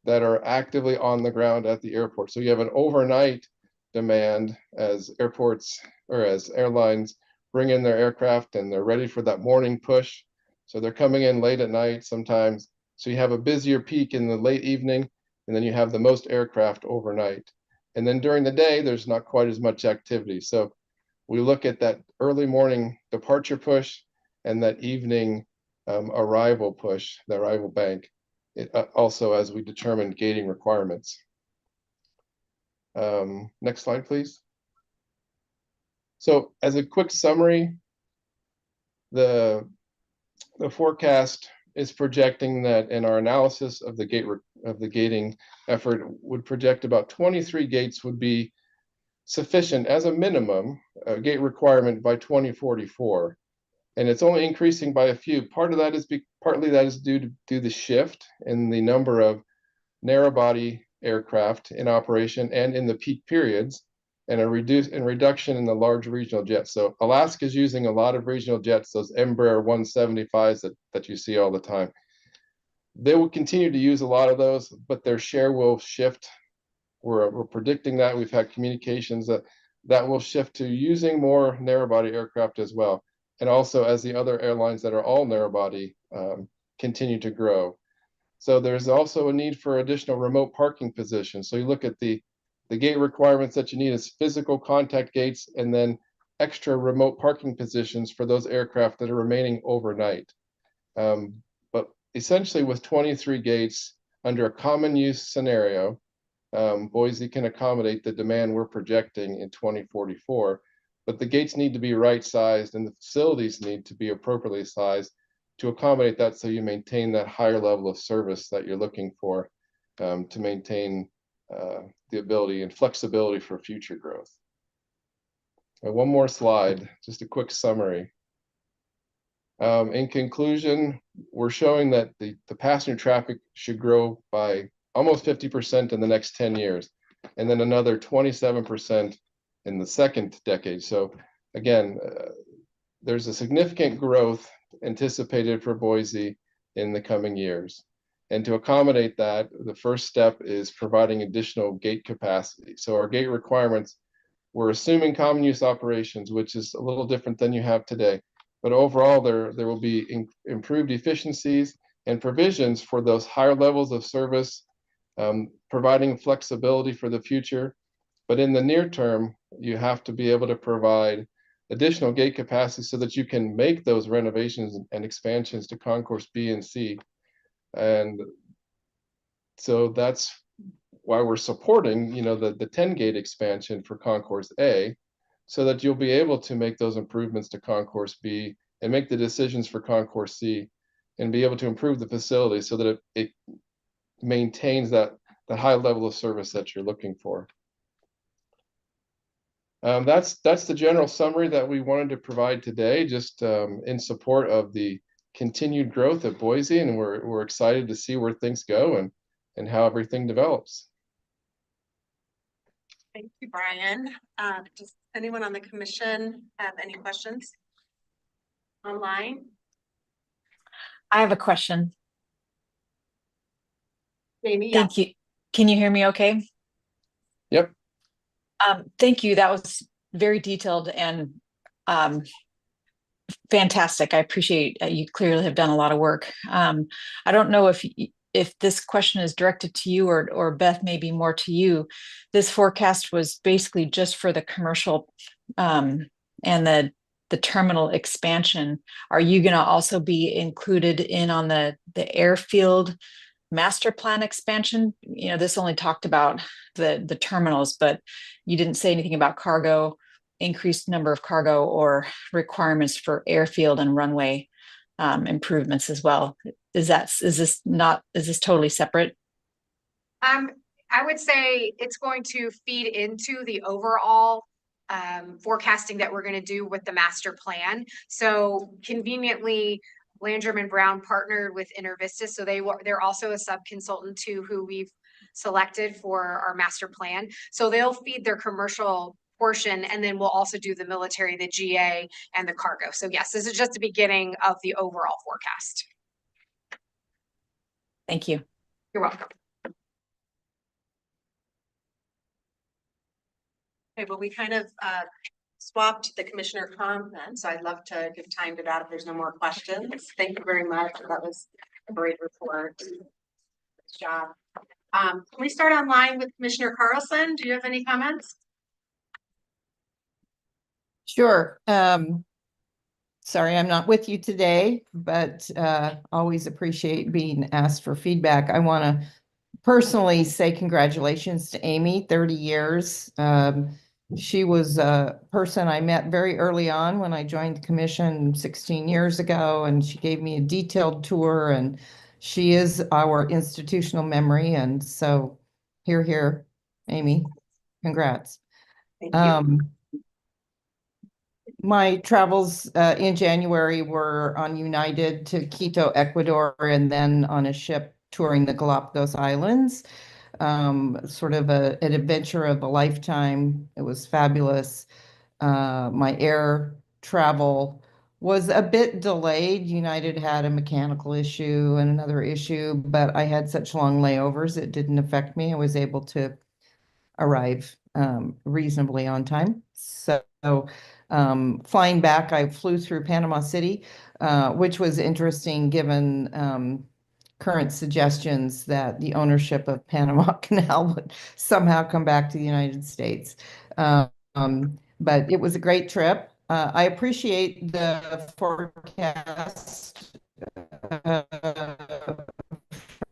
that are actively on the ground at the airport. So you have an overnight demand as airports, or as airlines bring in their aircraft and they're ready for that morning push. So they're coming in late at night sometimes. So you have a busier peak in the late evening, and then you have the most aircraft overnight. And then during the day, there's not quite as much activity. So we look at that early morning departure push and that evening arrival push, the arrival bank, also as we determine gating requirements. Next slide, please. So as a quick summary, the forecast is projecting that, in our analysis of the gating effort, would project about 23 gates would be sufficient as a minimum gate requirement by 2044. and it's only increasing by a few. Partly that is due to the shift in the number of narrow body aircraft in operation and in the peak periods, and a reduction in the large regional jets. So Alaska is using a lot of regional jets, those Embraer 175s that you see all the time. They will continue to use a lot of those, but their share will shift. We're predicting that. We've had communications that will shift to using more narrow body aircraft as well. And also as the other airlines that are all narrow body continue to grow. So there's also a need for additional remote parking positions. So you look at the gate requirements that you need is physical contact gates and then extra remote parking positions for those aircraft that are remaining overnight. But essentially with 23 gates under a common use scenario, Boise can accommodate the demand we're projecting in 2044, but the gates need to be right sized and the facilities need to be appropriately sized to accommodate that, so you maintain that higher level of service that you're looking for, to maintain the ability and flexibility for future growth. One more slide, just a quick summary. In conclusion, we're showing that the passenger traffic should grow by almost 50% in the next 10 years, and then another 27% in the second decade. So again, there's a significant growth anticipated for Boise in the coming years. And to accommodate that, the first step is providing additional gate capacity. So our gate requirements, we're assuming common use operations, which is a little different than you have today. But overall, there will be improved efficiencies and provisions for those higher levels of service, providing flexibility for the future. But in the near term, you have to be able to provide additional gate capacity so that you can make those renovations and expansions to Concourse B and C. And so that's why we're supporting, the 10 gate expansion for Concourse A, so that you'll be able to make those improvements to Concourse B and make the decisions for Concourse C and be able to improve the facility so that it maintains that high level of service that you're looking for. That's the general summary that we wanted to provide today, just in support of the continued growth at Boise, and we're excited to see where things go and how everything develops. Thank you, Brian. Does anyone on the commission have any questions online? I have a question. Amy, yeah. Thank you. Can you hear me okay? Yep. Thank you. That was very detailed and fantastic. I appreciate you clearly have done a lot of work. I don't know if this question is directed to you or Beth, maybe more to you. This forecast was basically just for the commercial and the terminal expansion. Are you going to also be included in on the airfield master plan expansion? This only talked about the terminals, but you didn't say anything about cargo, increased number of cargo, or requirements for airfield and runway improvements as well. Is this totally separate? I would say it's going to feed into the overall forecasting that we're going to do with the master plan. So conveniently, Landrum and Brown partnered with InterVista, so they're also a sub-consultant to who we've selected for our master plan. So they'll feed their commercial portion, and then we'll also do the military, the GA, and the cargo. So yes, this is just the beginning of the overall forecast. Thank you. You're welcome. Okay, well, we kind of swapped the commissioner comments, so I'd love to give time to that if there's no more questions. Thank you very much. That was a great report. Good job. Can we start online with Commissioner Carlson? Do you have any comments? Sure. Sorry, I'm not with you today, but always appreciate being asked for feedback. I want to personally say congratulations to Amy, 30 years. She was a person I met very early on when I joined the commission 16 years ago, and she gave me a detailed tour, and she is our institutional memory. And so here, Amy, congrats. Thank you. My travels in January were on United to Quito, Ecuador, and then on a ship touring the Galapagos Islands. Sort of an adventure of a lifetime. It was fabulous. My air travel was a bit delayed. United had a mechanical issue and another issue, but I had such long layovers, it didn't affect me. I was able to arrive reasonably on time. So flying back, I flew through Panama City, which was interesting given current suggestions that the ownership of Panama Canal would somehow come back to the United States. But it was a great trip. I appreciate the forecast uh,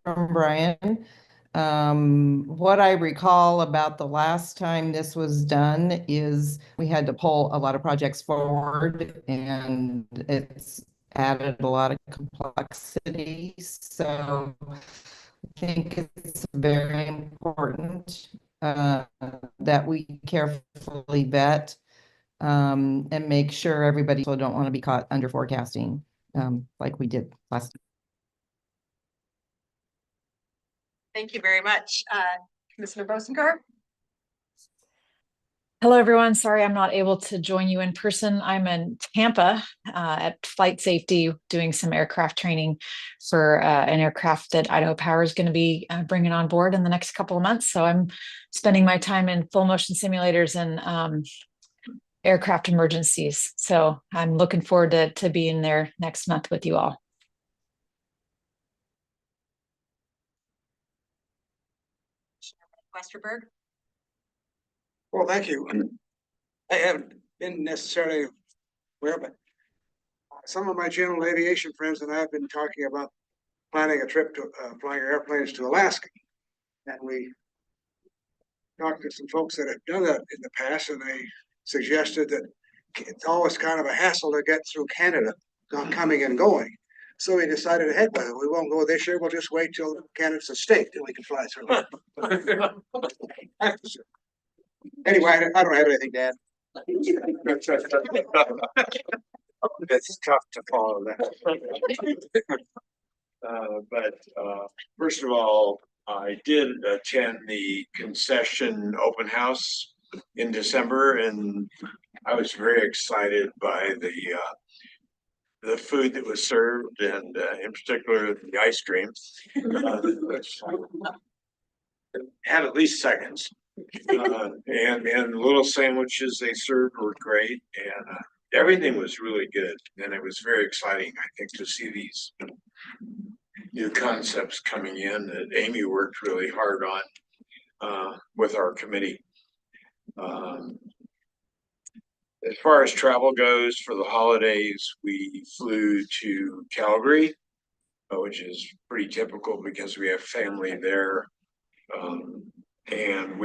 from Brian. What I recall about the last time this was done is we had to pull a lot of projects forward and it's added a lot of complexity. So I think it's very important that we carefully vet and make sure everybody also don't want to be caught under forecasting like we did last. Thank you very much. Commissioner Bosinger? Hello, everyone. Sorry, I'm not able to join you in person. I'm in Tampa at Flight Safety doing some aircraft training for an aircraft that Idaho Power is going to be bringing on board in the next couple of months. So I'm spending my time in full motion simulators and aircraft emergencies. So I'm looking forward to being there next month with you all. Westerberg? Well, thank you. I haven't been necessarily aware, but some of my general aviation friends and I have been talking about planning a trip to flying airplanes to Alaska. And we talked to some folks that have done that in the past, and they suggested that it's always kind of a hassle to get through Canada, coming and going. So we decided ahead, but we won't go this year. We'll just wait till Canada's a state, then we can fly through. Anyway, I don't have anything to add. It's tough to follow that. But first of all, I did attend the concession open house in December, and I was very excited by the food that was served, and in particular the ice cream, which had at least seconds. And little sandwiches they served were great, and everything was really good, and it was very exciting, I think, to see these new concepts coming in that Amy worked really hard on with our committee. As far as travel goes for the holidays, we flew to Calgary, which is pretty typical because we have family there. And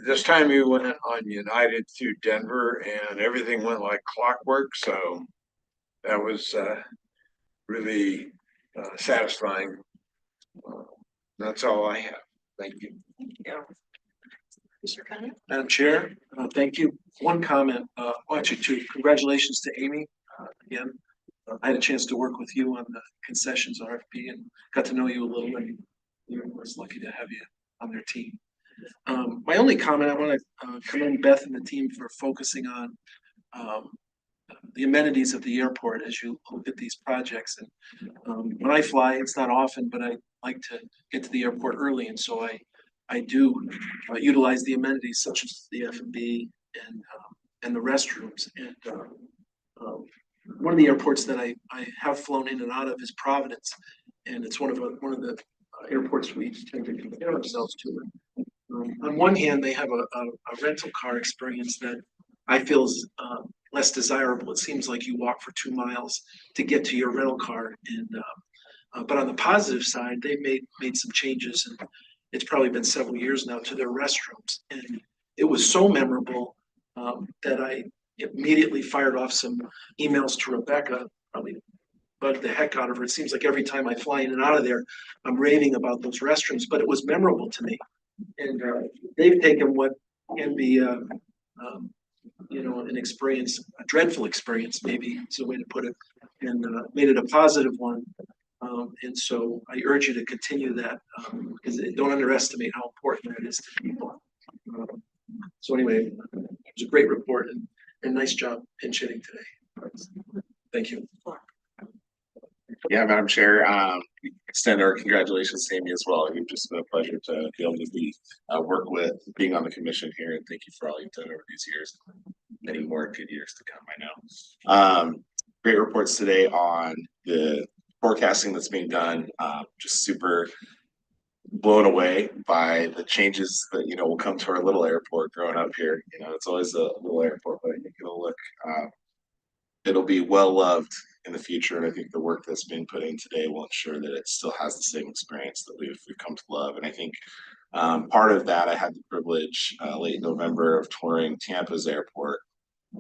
this time we went on United through Denver, and everything went like clockwork. So that was really satisfying. That's all I have. Thank you. Mr. Cunningham? Madam Chair, thank you. One comment, well, actually two. Congratulations to Amy again. I had a chance to work with you on the concessions RFP and got to know you a little, and we was lucky to have you on their team. My only comment, I want to commend Beth and the team for focusing on the amenities of the airport as you look at these projects. And when I fly, it's not often, but I like to get to the airport early, and so I do utilize the amenities such as the F&B and the restrooms. And one of the airports that I have flown in and out of is Providence, and it's one of the airports we tend to compare ourselves to. On one hand, they have a rental car experience that I feel is less desirable. It seems like you walk for 2 miles to get to your rental car, and but on the positive side, they made some changes, and it's probably been several years now, to their restrooms, and it was so memorable that I immediately fired off some emails to Rebecca, probably bugged the heck out of her. It seems like every time I fly in and out of there, I'm raving about those restrooms, but it was memorable to me. And they've taken what can be an experience, a dreadful experience, maybe is a way to put it, and made it a positive one. And so I urge you to continue that, because don't underestimate how important that is to people. So anyway, it was a great report and nice job pinch hitting today. Thank you. Yeah, Madam Chair, extend our congratulations to Amy as well. You've just been a pleasure to be able to work with, being on the commission here, and thank you for all you've done over these years. Many more good years to come, I know. Great reports today on the forecasting that's being done. Just super blown away by the changes that will come to our little airport growing up here. It's always a little airport, but I think it'll be well loved in the future, and I think the work that's being put in today will ensure that it still has the same experience that we've come to love. And I think part of that, I had the privilege late November of touring Tampa's airport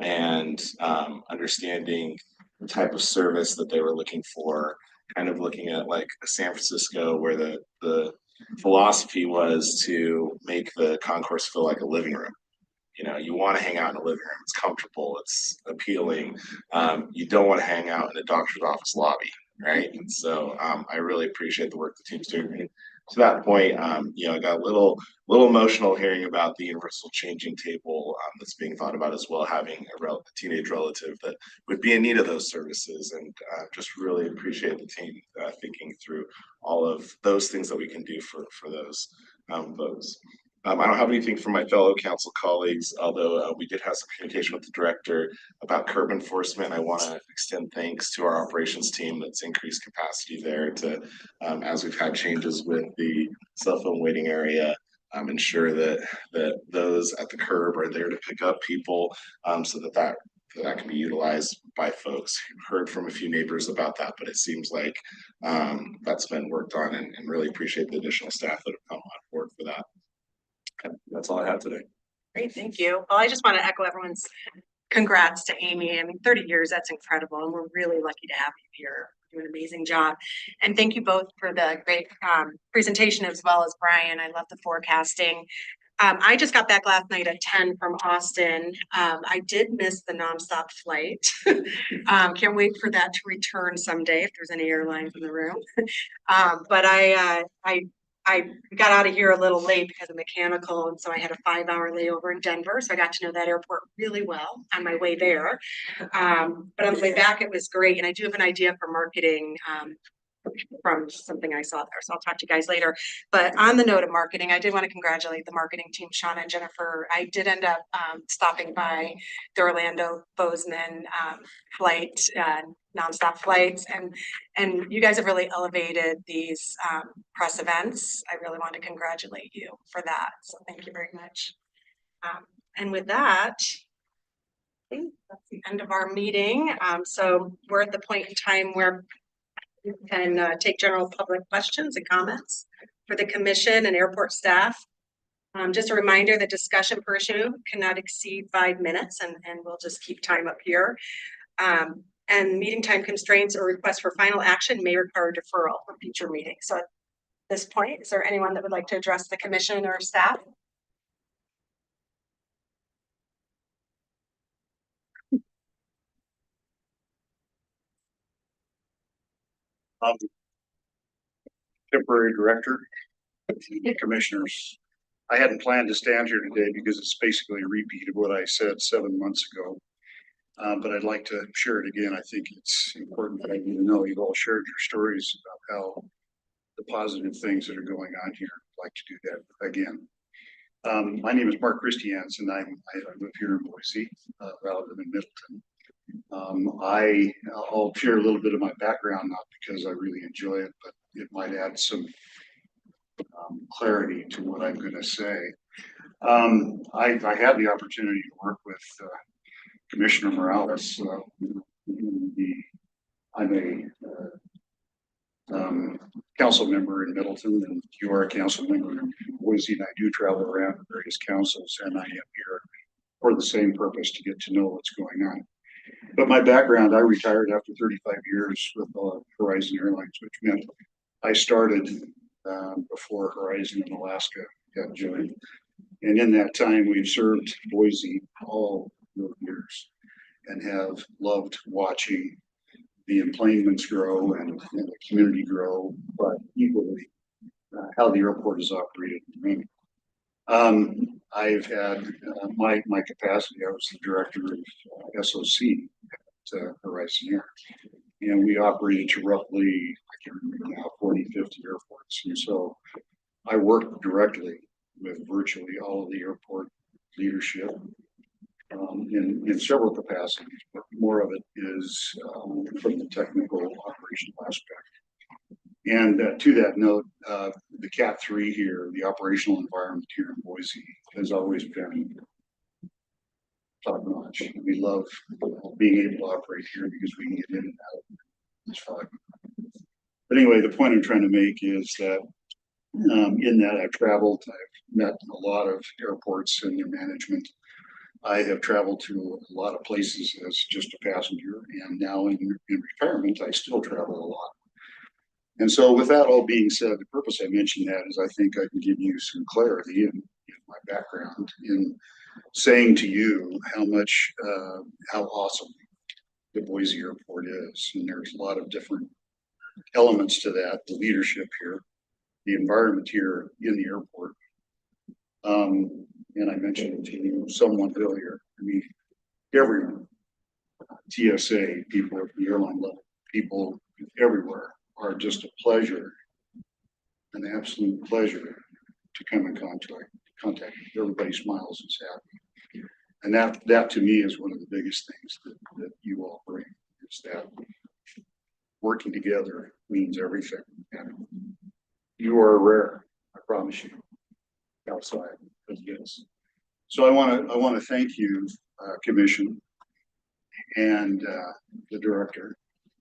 and understanding the type of service that they were looking for, kind of looking at like San Francisco, where the philosophy was to make the concourse feel like a living room. You want to hang out in a living room. It's comfortable. It's appealing. You don't want to hang out in a doctor's office lobby, right? And so I really appreciate the work the team's doing. To that point, I got a little emotional hearing about the universal changing table that's being thought about as well, having a teenage relative that would be in need of those services, and just really appreciate the team thinking through all of those things that we can do for those folks. I don't have anything from my fellow council colleagues, although we did have some communication with the director about curb enforcement. I want to extend thanks to our operations team that's increased capacity there to, as we've had changes with the cell phone waiting area, ensure that those at the curb are there to pick up people, so that can be utilized by folks. Heard from a few neighbors about that, but it seems like that's been worked on, and really appreciate the additional staff that have come on board for that. That's all I have today. Great, thank you. Well, I just want to echo everyone's congrats to Amy. I mean, 30 years, that's incredible. And we're really lucky to have you here. You do an amazing job. And thank you both for the great presentation, as well as Brian. I love the forecasting. I just got back last night at 10 from Austin. I did miss the nonstop flight. Can't wait for that to return someday if there's any airlines in the room. But I got out of here a little late because of mechanical, and so I had a 5-hour layover in Denver. So I got to know that airport really well on my way there. But on the way back, it was great. And I do have an idea for marketing from something I saw there. So I'll talk to you guys later. But on the note of marketing, I did want to congratulate the marketing team, Shauna and Jennifer. I did end up stopping by the Orlando Bozeman flight, nonstop flights, and you guys have really elevated these press events. I really want to congratulate you for that. So thank you very much. And with that, I think that's the end of our meeting. So we're at the point in time where you can take general public questions and comments for the commission and airport staff. Just a reminder, the discussion per issue cannot exceed 5 minutes, and we'll just keep time up here. And meeting time constraints or requests for final action may require deferral for future meetings. So at this point, is there anyone that would like to address the commission or staff? Temporary director, commissioners. I hadn't planned to stand here today because it's basically a repeat of what I said 7 months ago. But I'd like to share it again. I think it's important that you know you've all shared your stories about how the positive things that are going on here. I'd like to do that again. My name is Mark Christiansen. I live here in Boise, rather than in Middleton. I'll share a little bit of my background, not because I really enjoy it, but it might add some clarity to what I'm going to say. I had the opportunity to work with Commissioner Morales. I'm a council member in Middleton, and you are a council member in Boise, and I do travel around to various councils, and I am here for the same purpose, to get to know what's going on. But my background, I retired after 35 years with Horizon Airlines, which meant I started before Horizon in Alaska got joined. And in that time, we've served Boise all of years and have loved watching the employments grow and the community grow, but equally how the airport is operated. I've had my capacity. I was the director of SOC at Horizon Air, and we operated to roughly, I can't remember now, 40, 50 airports. And so I worked directly with virtually all of the airport leadership in several capacities, but more of it is from the technical operational aspect. And to that note, the Cat 3 here, the operational environment here in Boise has always been top notch. We love being able to operate here because we can get in and out. It's fun. But anyway, the point I'm trying to make is that in that I've traveled, I've met a lot of airports and their management. I have traveled to a lot of places as just a passenger, and now in retirement, I still travel a lot. And so with that all being said, the purpose I mentioned that is I think I can give you some clarity in my background in saying to you how much, how awesome the Boise Airport is. And there's a lot of different elements to that, the leadership here, the environment here in the airport. And I mentioned to you somewhat earlier, I mean, everyone, TSA, people at the airline level, people everywhere are just a pleasure, an absolute pleasure to come in contact. Everybody smiles and is happy. And that to me is one of the biggest things that you all bring, is that working together means everything. And you are rare, I promise you, outside of this. So I want to thank you, Commission, and the director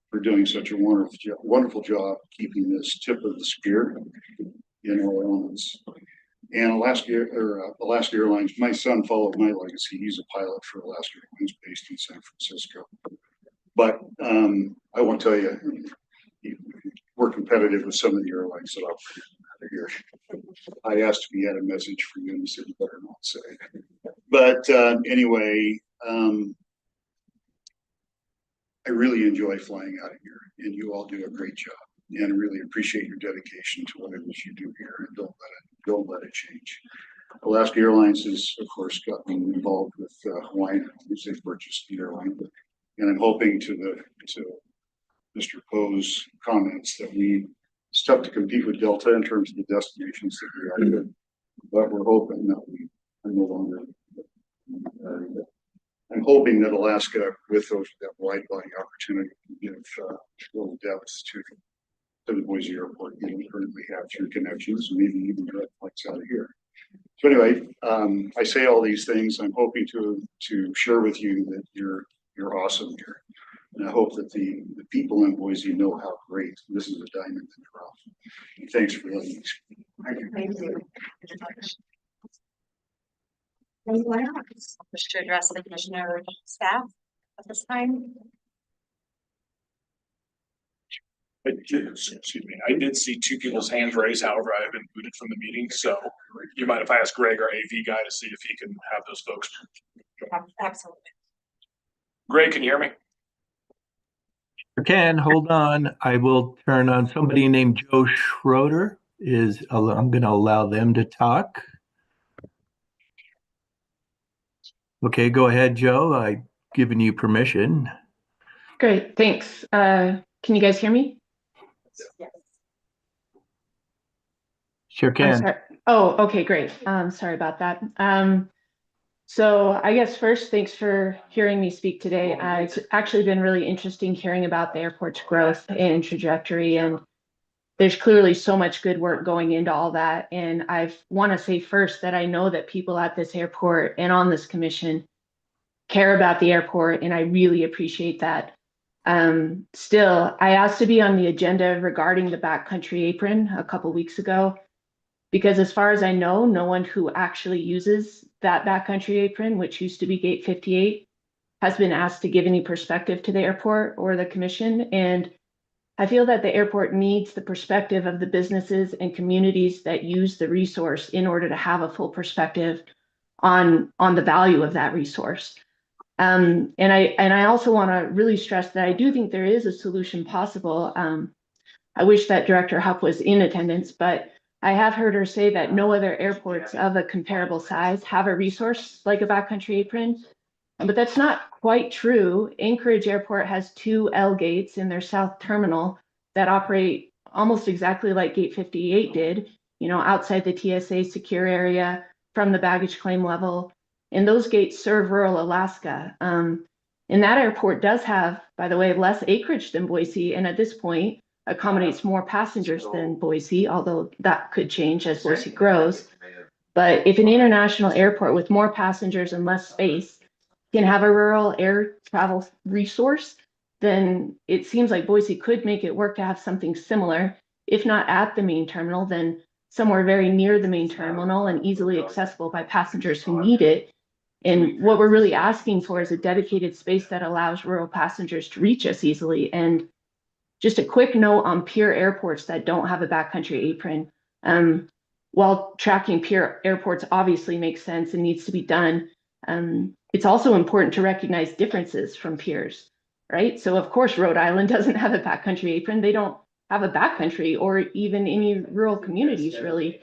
for doing such a wonderful job keeping this tip of the spear in all elements. And Alaska Airlines, my son followed my legacy. He's a pilot for Alaska Airlines based in San Francisco. But I won't tell you, we're competitive with some of the airlines that operate out of here. I asked if he had a message for you, and he said, "You better not say." But anyway, I really enjoy flying out of here, and you all do a great job. And I really appreciate your dedication to what it is you do here, and don't let it change. Alaska Airlines has, of course, gotten involved with Hawaiian, which they've purchased the airline. And I'm hoping to Mr. Poe's comments that it's tough to compete with Delta in terms of the destinations that we are in, but we're hoping that we are no longer. I'm hoping that Alaska, with that wide body opportunity, can give a little depth to the Boise Airport we currently have through connections, maybe even direct flights out of here. So anyway, I say all these things. I'm hoping to share with you that you're awesome here. And I hope that the people in Boise know how great this is, a diamond in the rough. And thanks for letting me speak. Thank you. Anyone else wish to address the commissioner or staff at this time? I did see two people's hands raised. However, I have been booted from the meeting. So you mind if I ask Greg, our AV guy, to see if he can have those folks? Absolutely. Greg, can you hear me? Can hold on. I will turn on somebody named Joe Schroeder. I'm going to allow them to talk. Okay, go ahead, Joe. I've given you permission. Great, thanks. Can you guys hear me? Yes. Sure can. Oh, okay, great. Sorry about that. So I guess first, thanks for hearing me speak today. It's actually been really interesting hearing about the airport's growth and trajectory, and there's clearly so much good work going into all that. And I want to say first that I know that people at this airport and on this commission care about the airport, and I really appreciate that. Still, I asked to be on the agenda regarding the backcountry apron a couple weeks ago, because as far as I know, no one who actually uses that backcountry apron, which used to be Gate 58, has been asked to give any perspective to the airport or the commission. And I feel that the airport needs the perspective of the businesses and communities that use the resource in order to have a full perspective on the value of that resource. And I also want to really stress that I do think there is a solution possible. I wish that Director Hupp was in attendance, but I have heard her say that no other airports of a comparable size have a resource like a backcountry apron. But that's not quite true. Anchorage Airport has 2 L gates in their south terminal that operate almost exactly like Gate 58 did, outside the TSA secure area from the baggage claim level. And those gates serve rural Alaska. And that airport does have, by the way, less acreage than Boise, and at this point accommodates more passengers than Boise, although that could change as Boise grows. But if an international airport with more passengers and less space can have a rural air travel resource, then it seems like Boise could make it work to have something similar, if not at the main terminal, then somewhere very near the main terminal and easily accessible by passengers who need it. And what we're really asking for is a dedicated space that allows rural passengers to reach us easily. And just a quick note on peer airports that don't have a backcountry apron. While tracking peer airports obviously makes sense and needs to be done, it's also important to recognize differences from peers, right? So of course, Rhode Island doesn't have a backcountry apron. They don't have a backcountry or even any rural communities really.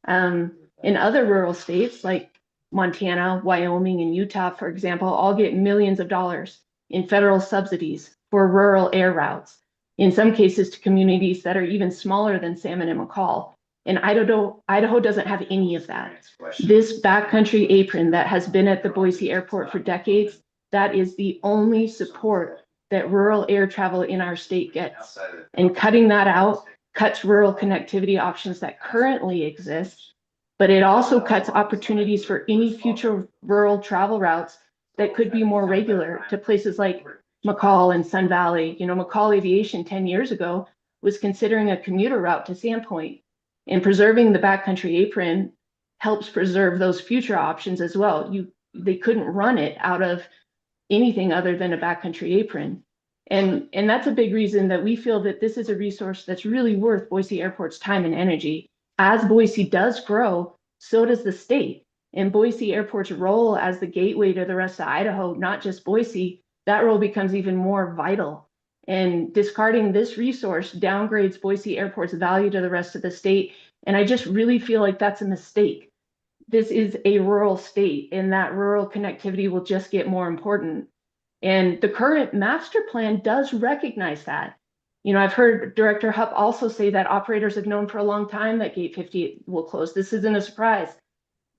In other rural states like Montana, Wyoming, and Utah, for example, all get millions of dollars in federal subsidies for rural air routes, in some cases to communities that are even smaller than Salmon and McCall. And Idaho doesn't have any of that. This backcountry apron that has been at the Boise airport for decades, that is the only support that rural air travel in our state gets. And cutting that out cuts rural connectivity options that currently exist, but it also cuts opportunities for any future rural travel routes that could be more regular to places like McCall and Sun Valley. McCall Aviation 10 years ago was considering a commuter route to Sandpoint, and preserving the backcountry apron helps preserve those future options as well. They couldn't run it out of anything other than a backcountry apron. And that's a big reason that we feel that this is a resource that's really worth Boise Airport's time and energy. As Boise does grow, so does the state. And Boise Airport's role as the gateway to the rest of Idaho, not just Boise, that role becomes even more vital. And discarding this resource downgrades Boise Airport's value to the rest of the state. And I just really feel like that's a mistake. This is a rural state, and that rural connectivity will just get more important. And the current master plan does recognize that. I've heard Director Hupp also say that operators have known for a long time that Gate 58 will close. This isn't a surprise.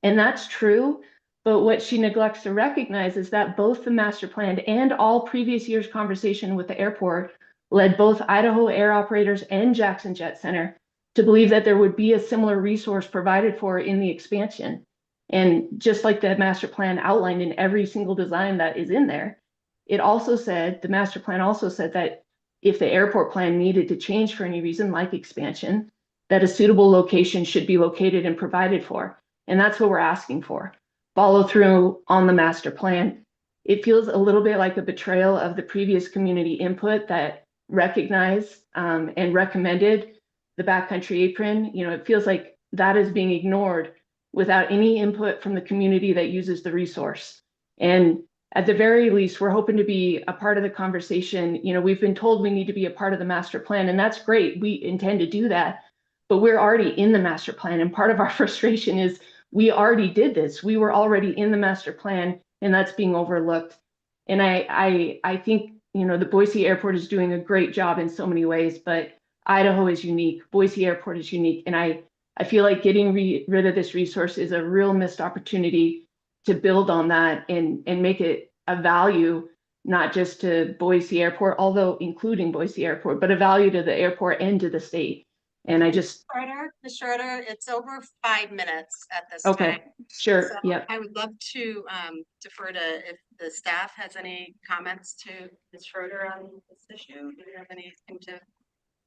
And that's true. But what she neglects to recognize is that both the master plan and all previous years' conversation with the airport led both Idaho air operators and Jackson Jet Center to believe that there would be a similar resource provided for in the expansion. And just like the master plan outlined in every single design that is in there, the master plan also said that if the airport plan needed to change for any reason, like expansion, that a suitable location should be located and provided for. And that's what we're asking for. Follow through on the master plan. It feels a little bit like a betrayal of the previous community input that recognized and recommended the backcountry apron. It feels like that is being ignored without any input from the community that uses the resource. And at the very least, we're hoping to be a part of the conversation. We've been told we need to be a part of the master plan, and that's great. We intend to do that, but we're already in the master plan. And part of our frustration is we already did this. We were already in the master plan, and that's being overlooked. And I think, the Boise airport is doing a great job in so many ways, but Idaho is unique. Boise airport is unique. And I feel like getting rid of this resource is a real missed opportunity to build on that and make it a value, not just to Boise airport, although including Boise airport, but a value to the airport and to the state. And I just. Ms. Schroeder, it's over 5 minutes at this Okay, time. sure, So yep. I would love to defer to if the staff has any comments to Ms. Schroeder on this issue. Do you have anything to?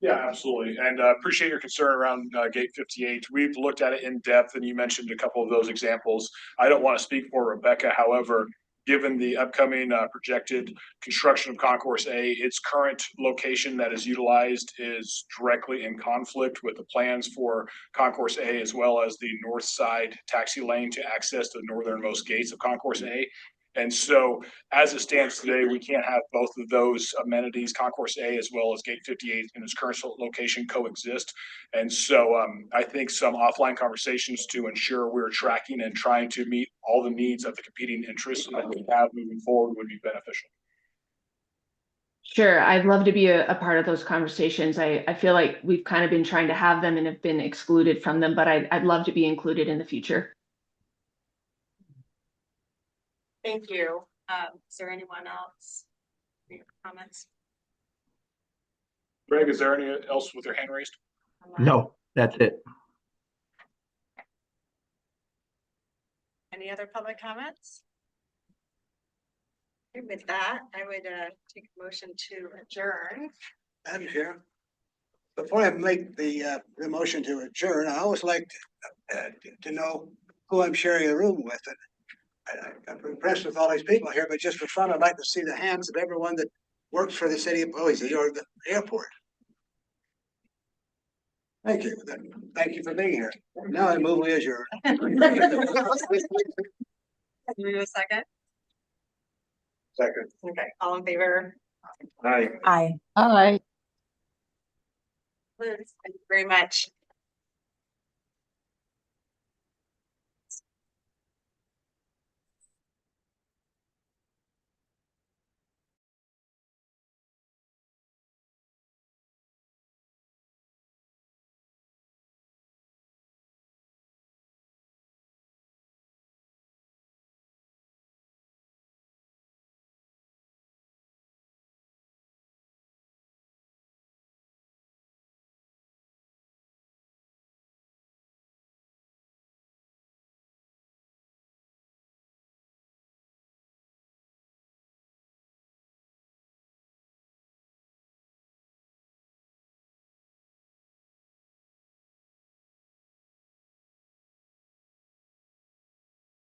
Yeah, absolutely. And appreciate your concern around Gate 58. We've looked at it in depth, and you mentioned a couple of those examples. I don't want to speak for Rebecca. However, given the upcoming projected construction of Concourse A, its current location that is utilized is directly in conflict with the plans for Concourse A, as well as the north side taxi lane to access the northernmost gates of Concourse A. And so as it stands today, we can't have both of those amenities, Concourse A as well as Gate 58 in its current location coexist. And so I think some offline conversations to ensure we're tracking and trying to meet all the needs of the competing interests that we have moving forward would be beneficial. Sure, I'd love to be a part of those conversations. I feel like we've kind of been trying to have them and have been excluded from them, but I'd love to be included in the future. Thank you. Is there anyone else? Any comments? Greg, is there any else with your hand raised? No, that's it. Any other public comments? Okay, with that, I would take a motion to adjourn. Madam Chair, before I make the motion to adjourn, I always like to know who I'm sharing a room with. And I'm impressed with all these people here, but just for fun, I'd like to see the hands of everyone that works for the city of Boise or the airport. Thank you. Thank you for being here. Now I move we adjourn. Do we have a second? Second. Okay, all in favor? Aye. Aye. All right. Liz, thank you very much.